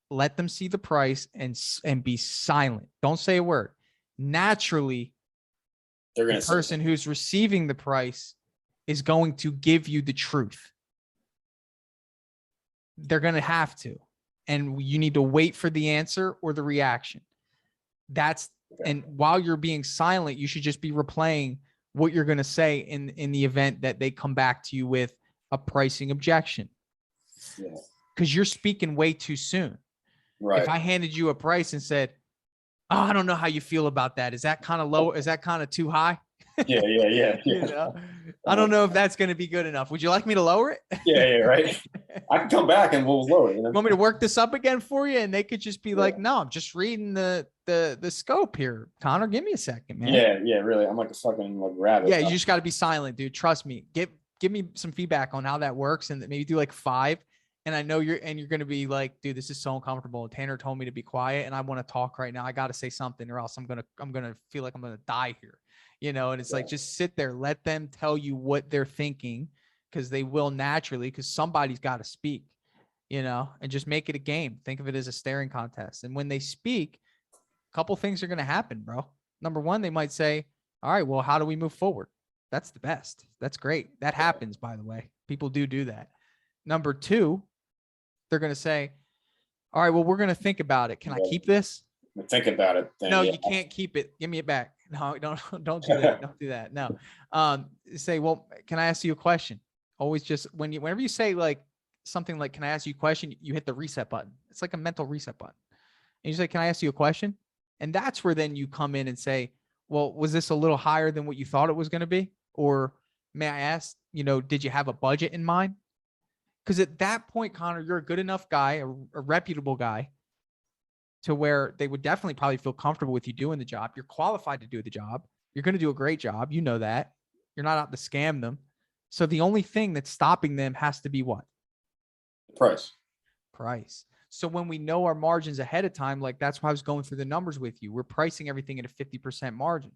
let them see the price and be silent. Don't say a word. Naturally, the person who's receiving the price is going to give you the truth. They're going to have to, and you need to wait for the answer or the reaction. And while you're being silent, you should just be replaying what you're going to say in the event that they come back to you with a pricing objection. Yeah. Because you're speaking way too soon. Right. If I handed you a price and said, oh, I don't know how you feel about that. Is that kind of low? Is that kind of too high? Yeah. I don't know if that's going to be good enough. Would you like me to lower it? Yeah, right. I can come back and we'll lower it. You want me to work this up again for you? And they could just be like, no, I'm just reading the scope here. Connor, give me a second, man. Yeah, really. I'm like a fucking like rabbit. Yeah, you just got to be silent, dude. Trust me. Give me some feedback on how that works and maybe do like 5. And I know you're going to be like, dude, this is so uncomfortable. Tanner told me to be quiet and I want to talk right now. I got to say something or else I'm going to feel like I'm going to die here, and it's like, just sit there, let them tell you what they're thinking, because they will naturally, because somebody's got to speak, and just make it a game. Think of it as a staring contest. And when they speak, a couple things are going to happen, bro. Number one, they might say, all right, well, how do we move forward? That's the best. That's great. That happens, by the way. People do that. Number 2, they're going to say, all right, well, we're going to think about it. Can I keep this? Think about it. No, you can't keep it. Give me it back. No, don't do that. Don't do that. No. Say, well, can I ask you a question? Always just whenever you say like something like, can I ask you a question? You hit the reset button. It's like a mental reset button. And you say, can I ask you a question? And that's where then you come in and say, well, was this a little higher than what you thought it was going to be? Or may I ask, did you have a budget in mind? Because at that point, Connor, you're a good enough guy, a reputable guy, to where they would definitely probably feel comfortable with you doing the job. You're qualified to do the job. You're going to do a great job. You know that. You're not out to scam them. So the only thing that's stopping them has to be what? Price. So when we know our margins ahead of time, like that's why I was going through the numbers with you. We're pricing everything at a 50% margin.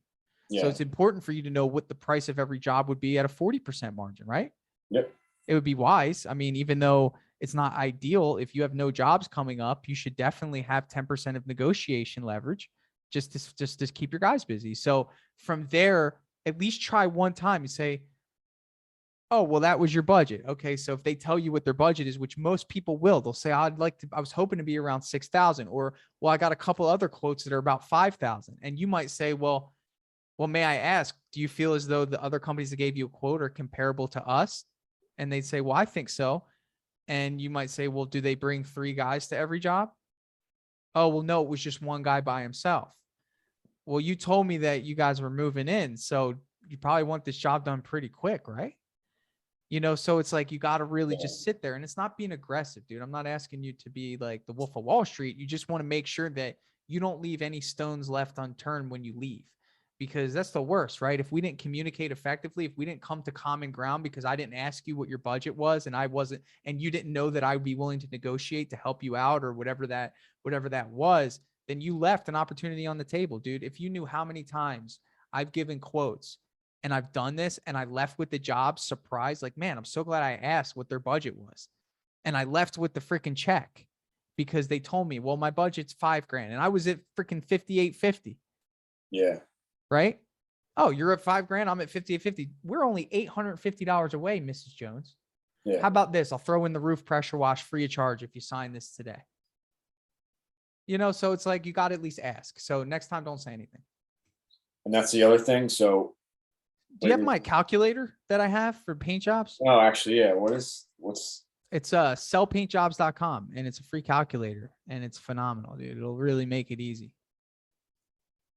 Yeah. So it's important for you to know what the price of every job would be at a 40% margin, right? Yep. It would be wise. I mean, even though it's not ideal, if you have no jobs coming up, you should definitely have 10% of negotiation leverage just to keep your guys busy. So from there, at least try one time and say, oh, well, that was your budget. Okay. So if they tell you what their budget is, which most people will, they'll say, I was hoping to be around 6,000, or, well, I got a couple other quotes that are about 5,000. And you might say, well, may I ask, do you feel as though the other companies that gave you a quote are comparable to us? And they'd say, well, I think so. And you might say, well, do they bring 3 guys to every job? Oh, well, no, it was just one guy by himself. Well, you told me that you guys were moving in, so you probably want this job done pretty quick, right? You know, so it's like you got to really just sit there, and it's not being aggressive, dude. I'm not asking you to be like the Wolf of Wall Street. You just want to make sure that you don't leave any stones left unturned when you leave, because that's the worst, right? If we didn't communicate effectively, if we didn't come to common ground because I didn't ask you what your budget was and I wasn't, and you didn't know that I would be willing to negotiate to help you out or whatever that was, then you left an opportunity on the table, dude. If you knew how many times I've given quotes and I've done this and I left with the job surprised, like, man, I'm so glad I asked what their budget was. And I left with the freaking check because they told me, well, my budget's $5,000 and I was at freaking 5850. Yeah. Right? Oh, you're at $5,000. I'm at 5850. We're only $850 away, Mrs. Jones. Yeah. How about this? I'll throw in the roof pressure wash free of charge if you sign this today. You know, so it's like you got to at least ask. So next time, don't say anything. And that's the other thing. So do you have my calculator that I have for paint jobs? Oh, actually, yeah. It's sellpaintjobs.com, and it's a free calculator, and it's phenomenal, dude. It'll really make it easy.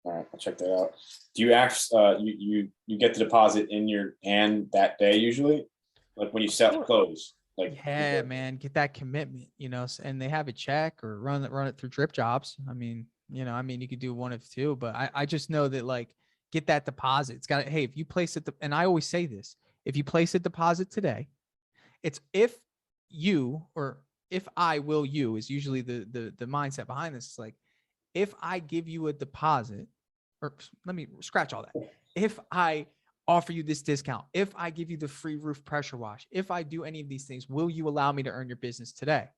All right, I'll check that out. Do you you get the deposit in your hand that day usually, like when you sell close? Like, yeah, man, get that commitment, you know. And they have a check or run it through Dripjobs. I mean, you know, you could do one of two, but I just know that, like, get that deposit. It's got to, hey, if you place it, and I always say this, if you place a deposit today, it's if I will you is usually the mindset behind this. It's like, if I give you a deposit, or let me scratch all that. If I offer you this discount, if I give you the free roof pressure wash, if I do any of these things, will you allow me to earn your business today?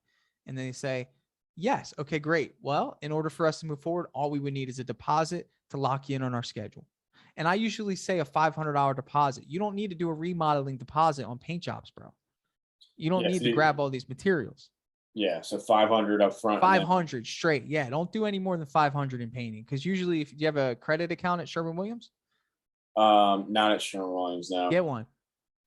And then they say, yes. Okay, great. Well, in order for us to move forward, all we would need is a deposit to lock you in on our schedule. And I usually say a $500 deposit. You don't need to do a remodeling deposit on paint jobs, bro. You don't need to grab all these materials. Yeah, so 500 up front. 500 straight. Yeah, don't do any more than 500 in painting, because usually, if you have a credit account at Sherwin-Williams, not at Sherwin-Williams now. Get one.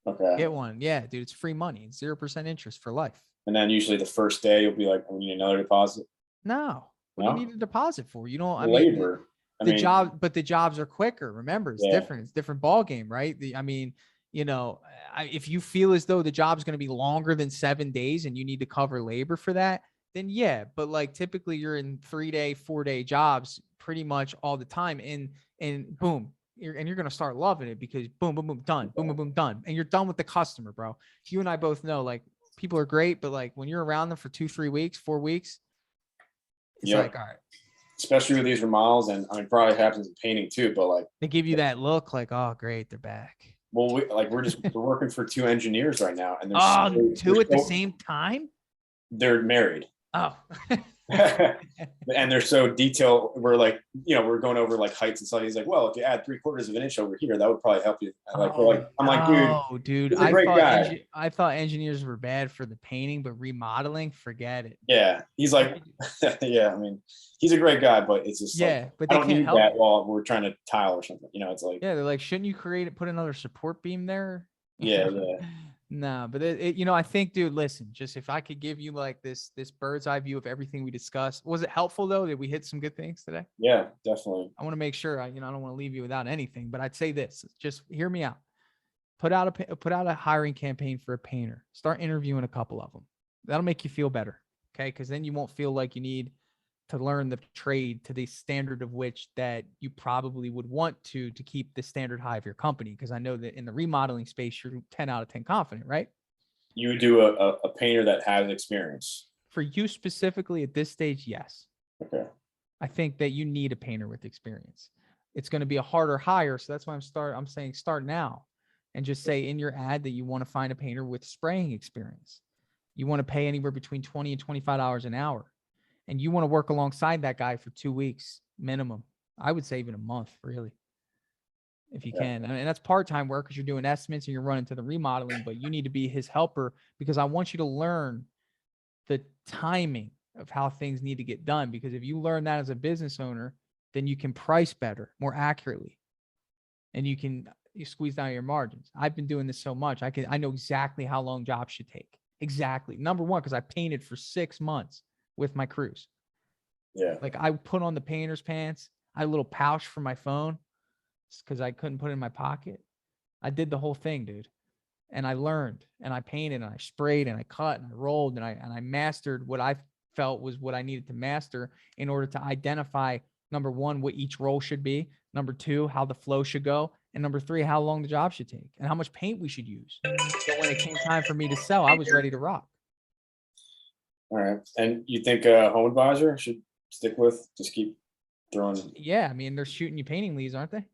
Okay. Get one. Yeah, dude, it's free money. It's 0% interest for life. And then usually the first day you'll be like, we need another deposit. No. What do you need a deposit for? You don't. Labor. But the jobs are quicker. Remember, it's different. It's different ball game, right? You know, if you feel as though the job's going to be longer than 7 days and you need to cover labor for that, then yeah. But like typically you're in 3-day, 4-day jobs pretty much all the time. And boom, you're going to start loving it, because boom, boom, boom, done. Boom, boom, boom, done. And you're done with the customer, bro. You and I both know, like, people are great, but like when you're around them for 2-3 weeks, 4 weeks, it's like, all right. Especially with these remodels, and probably happens in painting too, but like they give you that look like, oh, great, they're back. Well, we're working for 2 engineers right now, and two at the same time. They're married. Oh. And they're so detailed. We're like, we're going over like heights and stuff. He's like, well, if you add 3/4 of an inch over here, that would probably help you. I'm like, dude, he's a great guy. I thought engineers were bad for the painting, but remodeling, forget it. Yeah, he's like, yeah. He's a great guy, but it's just but they I don't need that while we're trying to tile or something. It's like, yeah, they're like, shouldn't you put another support beam there? Yeah. No, but I think, dude, listen, just if I could give you like this bird's eye view of everything we discussed, was it helpful though? Did we hit some good things today? Yeah, definitely. I want to make sure I don't want to leave you without anything, but I'd say this, just hear me out. Put out a hiring campaign for a painter. Start interviewing a couple of them. That'll make you feel better. Okay. Cause then you won't feel like you need to learn the trade to the standard of which that you probably would want to keep the standard high of your company. Because I know that in the remodeling space, you're 10 out of 10 confident, right? You would do a painter that has experience. For you specifically at this stage, yes. Okay. I think that you need a painter with experience. It's going to be a harder hire. So that's why I'm saying start now, and just say in your ad that you want to find a painter with spraying experience. You want to pay anywhere between $20 and $25 an hour. And you want to work alongside that guy for 2 weeks minimum. I would say even a month, really, if you can. And that's part-time work, because you're doing estimates and you're running to the remodeling, but you need to be his helper, because I want you to learn the timing of how things need to get done. Because if you learn that as a business owner, then you can price better, more accurately, and you squeeze down your margins. I've been doing this so much. I know exactly how long jobs should take. Exactly. Number one, because I painted for 6 months with my crews. Yeah. Like, I put on the painter's pants. I had a little pouch for my phone because I couldn't put it in my pocket. I did the whole thing, dude. and I learned and I painted and I sprayed and I cut and I rolled and I mastered what I felt was what I needed to master in order to identify, number one, what each roll should be, number two, how the flow should go, and number three, how long the job should take and how much paint we should use. So when it came time for me to sell, I was ready to rock. All right. And you think a home advisor should stick with, just keep throwing? Yeah. I mean, they're shooting you painting leads, aren't they?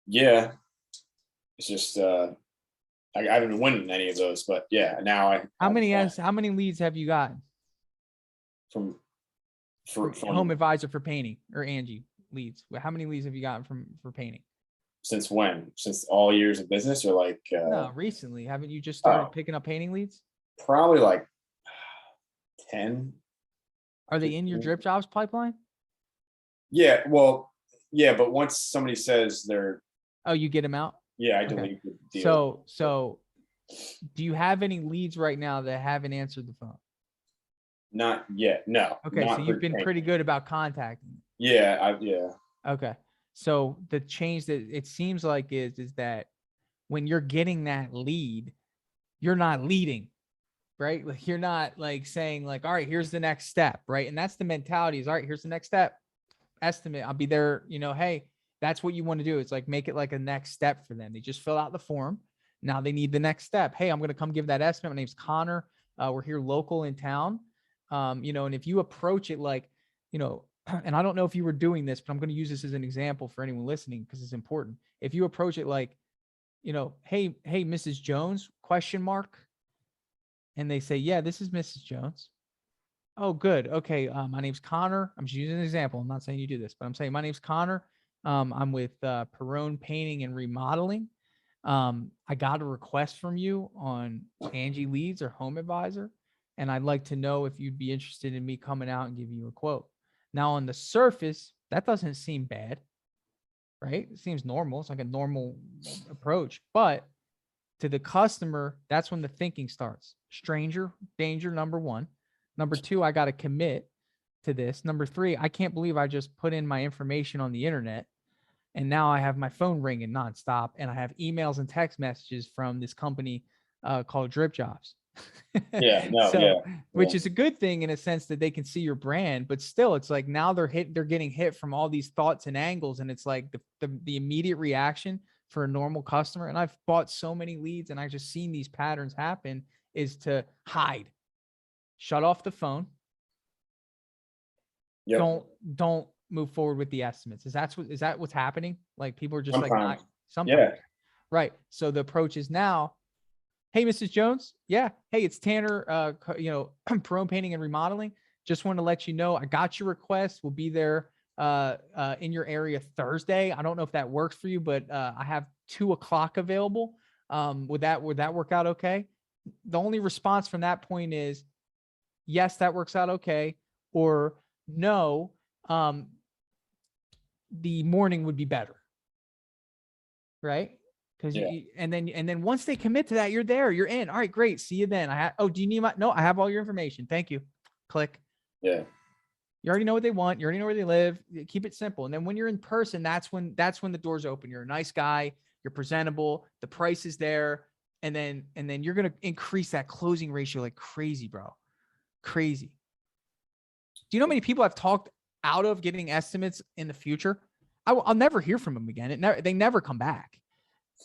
Yeah. It's just, I haven't been winning any of those, but yeah, now how many leads have you gotten from home advisor for painting or Angie leads? How many leads have you gotten for painting? Since when? Since all years of business, or like no, recently? Haven't you just started picking up painting leads? Probably like 10. Are they in your Dripjobs pipeline? Yeah, well, yeah, but once somebody says they're, oh, you get them out? Yeah, I delete the deal. So do you have any leads right now that haven't answered the phone? Not yet. No. Okay, so you've been pretty good about contacting. Yeah, yeah. Okay. So the change that it seems like is that when you're getting that lead, you're not leading, right? Like you're not like saying like, all right, here's the next step, right? And that's the mentality is, all right, here's the next step. Estimate. I'll be there, hey, that's what you want to do. It's like, make it like a next step for them. They just fill out the form. Now they need the next step. Hey, I'm going to come give that estimate. My name's Connor. We're here local in town. And if you approach it like, and I don't know if you were doing this, but I'm going to use this as an example for anyone listening because it's important. If you approach it like, hey, Mrs. Jones, ? And they say, yeah, this is Mrs. Jones. Oh, good. Okay. My name's Connor. I'm just using an example. I'm not saying you do this, but I'm saying my name's Connor. I'm with Perrone Painting and Remodeling. I got a request from you on Angie Leads or Home Advisor, and I'd like to know if you'd be interested in me coming out and giving you a quote. Now, on the surface, that doesn't seem bad, right? It seems normal. It's like a normal approach, but to the customer, that's when the thinking starts. Stranger danger, number one. Number two, I got to commit to this. Number three, I can't believe I just put in my information on the internet and now I have my phone ringing nonstop and I have emails and text messages from this company called Dripjobs. Yeah, no, so, yeah. Which is a good thing in a sense that they can see your brand, but still it's like now they're getting hit from all these thoughts and angles. And it's like the immediate reaction for a normal customer. And I've bought so many leads and I've just seen these patterns happen is to hide. Shut off the phone. Yep. Don't move forward with the estimates. Is that what's happening? Like people are just sometimes. Sometimes. Yeah. Right. So the approach is now, hey, Mrs. Jones. Yeah. Hey, it's Tanner, Perrone Painting and Remodeling. Just want to let you know, I got your request. We'll be there in your area Thursday. I don't know if that works for you, but I have 2:00 available. Would that work out okay? The only response from that point is, yes, that works out okay. Or no, the morning would be better. Right? Because and then once they commit to that, you're there, you're in. All right, great. See you then. Do you need no, I have all your information. Thank you. Click. Yeah. You already know what they want. You already know where they live. Keep it simple. And then when you're in person, that's when the doors open. You're a nice guy. You're presentable. The price is there. And then you're going to increase that closing ratio like crazy, bro. Crazy. Do you know how many people I've talked out of getting estimates in the future? I'll never hear from them again. They never come back.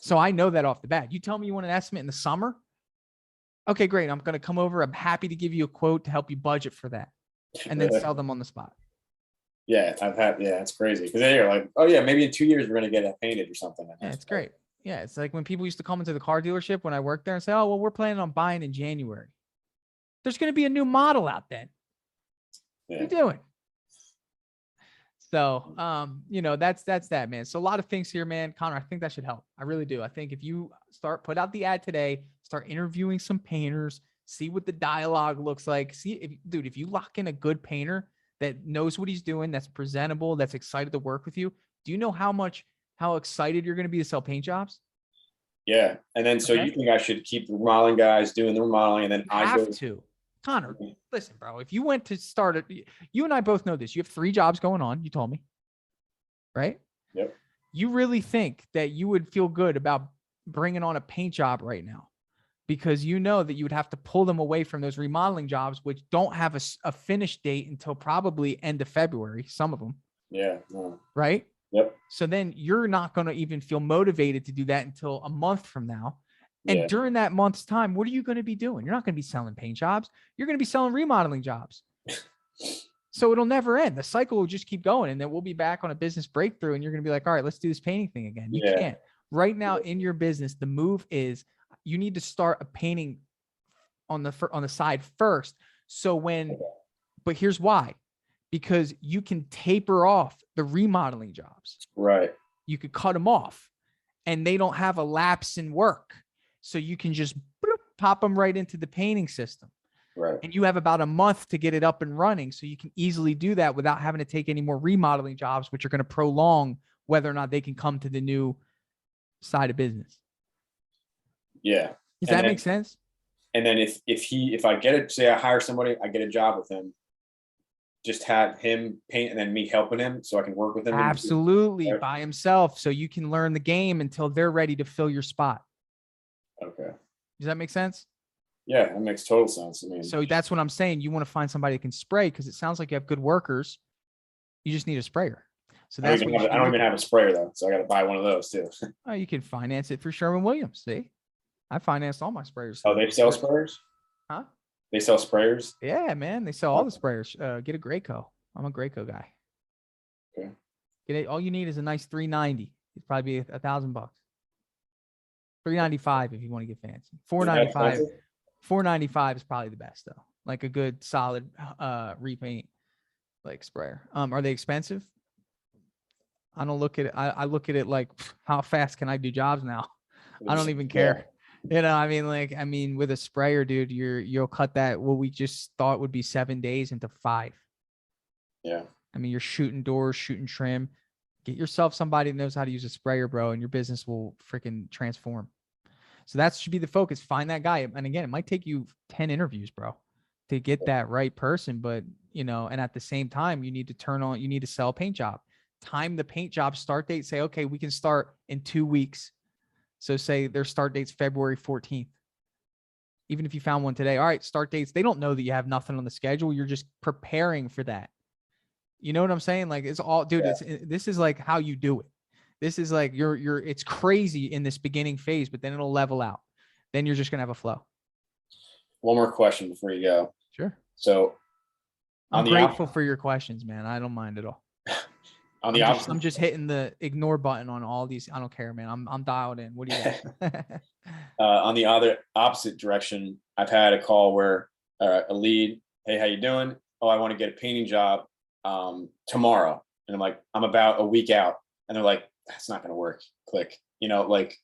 So I know that off the bat. You tell me you want an estimate in the summer. Okay, great. I'm going to come over. I'm happy to give you a quote to help you budget for that and then sell them on the spot. Yeah, it's crazy. Because then you're like, oh yeah, maybe in 2 years we're going to get it painted or something. Yeah, it's great. Yeah, it's like when people used to come into the car dealership when I worked there and say, oh, well, we're planning on buying in January. There's going to be a new model out then. Yeah. What are you doing? So, that's that, man. So a lot of things here, man. Connor, I think that should help. I really do. I think if you put out the ad today, start interviewing some painters, see what the dialogue looks like. If you lock in a good painter that knows what he's doing, that's presentable, that's excited to work with you. Do you know how excited you're going to be to sell paint jobs? Yeah. And then, so you think I should keep the remodeling guys doing the remodeling and then I have to. Connor, listen, bro, if you went to start it, you and I both know this. You have 3 jobs going on. You told me, right? Yep. You really think that you would feel good about bringing on a paint job right now, because you know that you would have to pull them away from those remodeling jobs, which don't have a finish date until probably end of February, some of them. Yeah. Right. Yep. So then you're not going to even feel motivated to do that until a month from now. And during that month's time, what are you going to be doing? You're not going to be selling paint jobs. You're going to be selling remodeling jobs. So it'll never end. The cycle will just keep going. And then we'll be back on a business breakthrough. And you're going to be like, all right, let's do this painting thing again. You can't. Right now in your business, the move is you need to start a painting on the side first. So but here's why. Because you can taper off the remodeling jobs. Right. You could cut them off and they don't have a lapse in work. So you can just pop them right into the painting system. Right. And you have about a month to get it up and running. So you can easily do that without having to take any more remodeling jobs, which are going to prolong whether or not they can come to the new side of business. Yeah. Does that make sense? And then if I get it, say I hire somebody, I get a job with him, just have him paint and then me helping him so I can work with him. Absolutely. By himself. So you can learn the game until they're ready to fill your spot. Okay. Does that make sense? Yeah, that makes total sense. I mean, so that's what I'm saying. You want to find somebody that can spray, because it sounds like you have good workers. You just need a sprayer. So that's what I don't even have a sprayer though. So I got to buy one of those too. Oh, you can finance it for Sherwin-Williams. See, I financed all my sprayers. Oh, they sell sprayers? Huh? They sell sprayers? Yeah, man. They sell all the sprayers. Get a Graco. I'm a Graco guy. Okay. Get it. All you need is a nice 390. It's probably $1,000. 395 if you want to get fancy. 495. 495 is probably the best though. Like a good solid repaint like sprayer. Are they expensive? I don't look at it. I look at it like, how fast can I do jobs now? I don't even care. You know, I mean, with a sprayer, dude, you'll cut that what we just thought would be 7 days into 5. Yeah. I mean, you're shooting doors, shooting trim. Get yourself somebody that knows how to use a sprayer, bro, and your business will freaking transform. So that should be the focus. Find that guy. And again, it might take you 10 interviews, bro, to get that right person. But, you know, and at the same time, you need to sell a paint job. Time the paint job start date. Say, okay, we can start in 2 weeks. So say their start date's February 14th. Even if you found one today, all right, start dates. They don't know that you have nothing on the schedule. You're just preparing for that. You know what I'm saying? Like it's all, dude, this is like how you do it. This is like it's crazy in this beginning phase, but then it'll level out. Then you're just going to have a flow. One more question before you go. Sure. So I'm grateful for your questions, man. I don't mind at all. I'm just hitting the ignore button on all these. I don't care, man. I'm dialed in. What do you got? On the other opposite direction, I've had a call where a lead, hey, how you doing? Oh, I want to get a painting job tomorrow. And I'm like, I'm about a week out. And they're like, that's not going to work. Click. You know, like,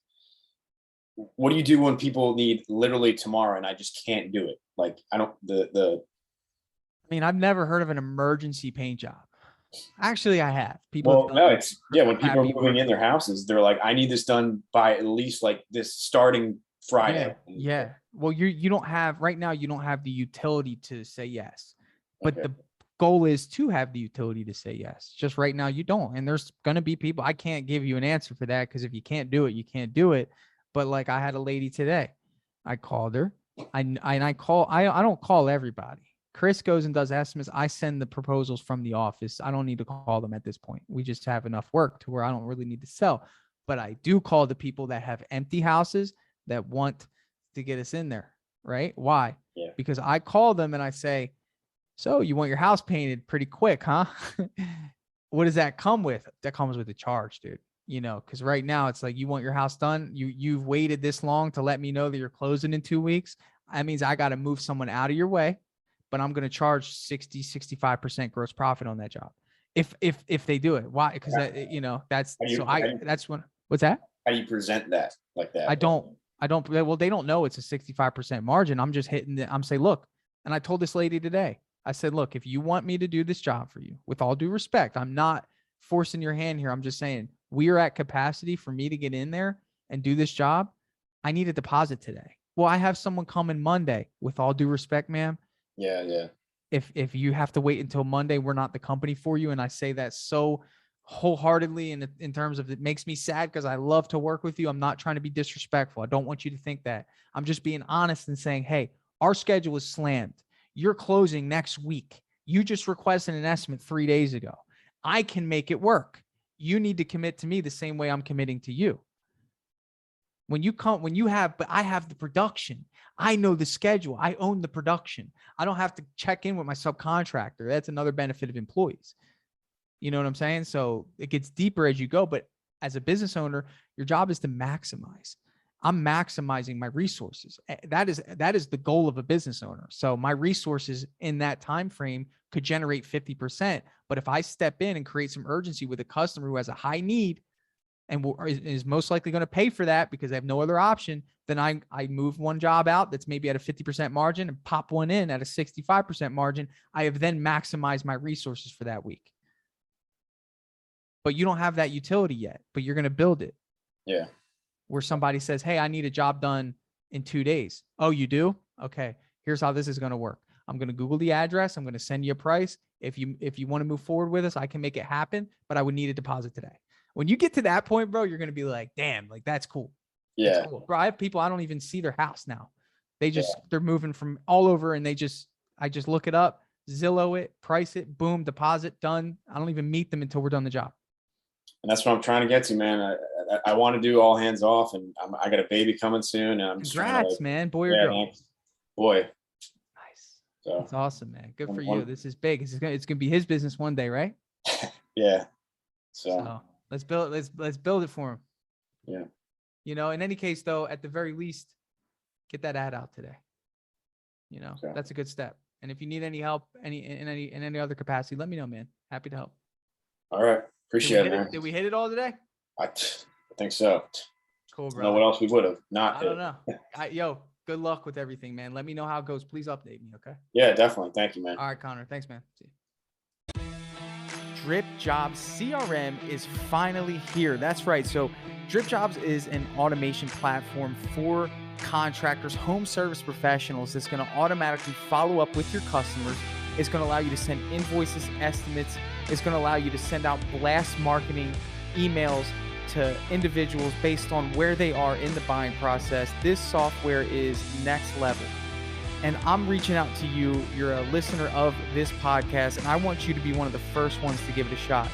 what do you do when people need literally tomorrow and I just can't do it? Like, I mean, I've never heard of an emergency paint job. Actually, I have. When people are moving in their houses, they're like, I need this done by at least like this starting Friday. Yeah. Well, you don't have right now, you don't have the utility to say yes, but the goal is to have the utility to say yes. Just right now, you don't. And there's going to be people, I can't give you an answer for that, because if you can't do it, you can't do it. But like I had a lady today, I called her. I don't call everybody. Chris goes and does estimates. I send the proposals from the office. I don't need to call them at this point. We just have enough work to where I don't really need to sell. But I do call the people that have empty houses that want to get us in there, right? Why? Yeah. Because I call them and I say, so you want your house painted pretty quick, huh? What does that come with? That comes with a charge, dude. You know, because right now it's like, you want your house done. You've waited this long to let me know that you're closing in 2 weeks. That means I got to move someone out of your way. But I'm going to charge 65% gross profit on that job. If they do it. Why? Because what's that? How do you present that like that? I don't, well, they don't know it's a 65% margin. I'm just I'm saying, look, and I told this lady today, I said, look, if you want me to do this job for you, with all due respect, I'm not forcing your hand here. I'm just saying we are at capacity for me to get in there and do this job. I need a deposit today. Well, I have someone coming Monday. With all due respect, ma'am. Yeah. If you have to wait until Monday, we're not the company for you. And I say that so wholeheartedly in terms of it makes me sad because I love to work with you. I'm not trying to be disrespectful. I don't want you to think that. I'm just being honest and saying, hey, our schedule is slammed. You're closing next week. You just requested an estimate 3 days ago. I can make it work. You need to commit to me the same way I'm committing to you. But I have the production. I know the schedule. I own the production. I don't have to check in with my subcontractor. That's another benefit of employees. You know what I'm saying? So it gets deeper as you go, but as a business owner, your job is to maximize. I'm maximizing my resources. That is the goal of a business owner. So my resources in that time frame could generate 50%. But if I step in and create some urgency with a customer who has a high need and is most likely going to pay for that because I have no other option, then I move one job out that's maybe at a 50% margin and pop one in at a 65% margin. I have then maximized my resources for that week. But you don't have that utility yet, but you're going to build it. Yeah. Where somebody says, hey, I need a job done in 2 days. Oh, you do? Okay. Here's how this is going to work. I'm going to Google the address. I'm going to send you a price. If you want to move forward with us, I can make it happen, but I would need a deposit today. When you get to that point, bro, you're going to be like, damn, like that's cool. Yeah. That's cool. Bro, I have people, I don't even see their house now. They're moving from all over and I just look it up, Zillow it, price it, boom, deposit done. I don't even meet them until we're done the job. And that's what I'm trying to get to, man. I want to do all hands off, and I got a baby coming soon. And I'm congrats, man, boy or girl. Thanks. Boy. Nice. So that's awesome, man. Good for you. This is big. It's gonna be his business one day, right? Yeah. So let's build it for him. Yeah. You know, in any case, though, at the very least, get that ad out today. You know, that's a good step. And if you need any help, in any other capacity, let me know, man. Happy to help. All right. Appreciate it, man. Did we hit it all today? I think so. Cool, bro. I don't know what else we would have not. I don't know. Yo, good luck with everything, man. Let me know how it goes. Please update me, okay? Yeah, definitely. Thank you, man. All right, Connor. Thanks, man. See you. Dripjobs CRM is finally here. That's right. So Dripjobs is an automation platform for contractors, home service professionals that's going to automatically follow up with your customers. It's going to allow you to send invoices, estimates. It's going to allow you to send out blast marketing emails to individuals based on where they are in the buying process. This software is next level. And I'm reaching out to you. You're a listener of this podcast, and I want you to be one of the first ones to give it a shot.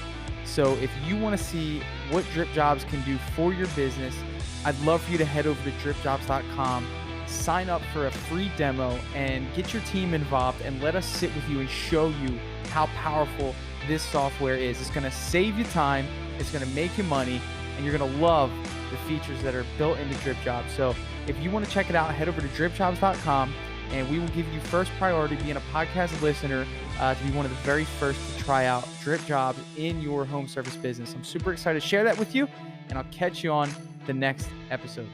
So if you want to see what Dripjobs can do for your business, I'd love for you to head over to dripjobs.com, sign up for a free demo, and get your team involved and let us sit with you and show you how powerful this software is. It's going to save you time, it's going to make you money, and you're going to love the features that are built into Dripjobs. So if you want to check it out, head over to dripjobs.com, and we will give you first priority being a podcast listener to be one of the very first to try out Dripjobs in your home service business. I'm super excited to share that with you, and I'll catch you on the next episode.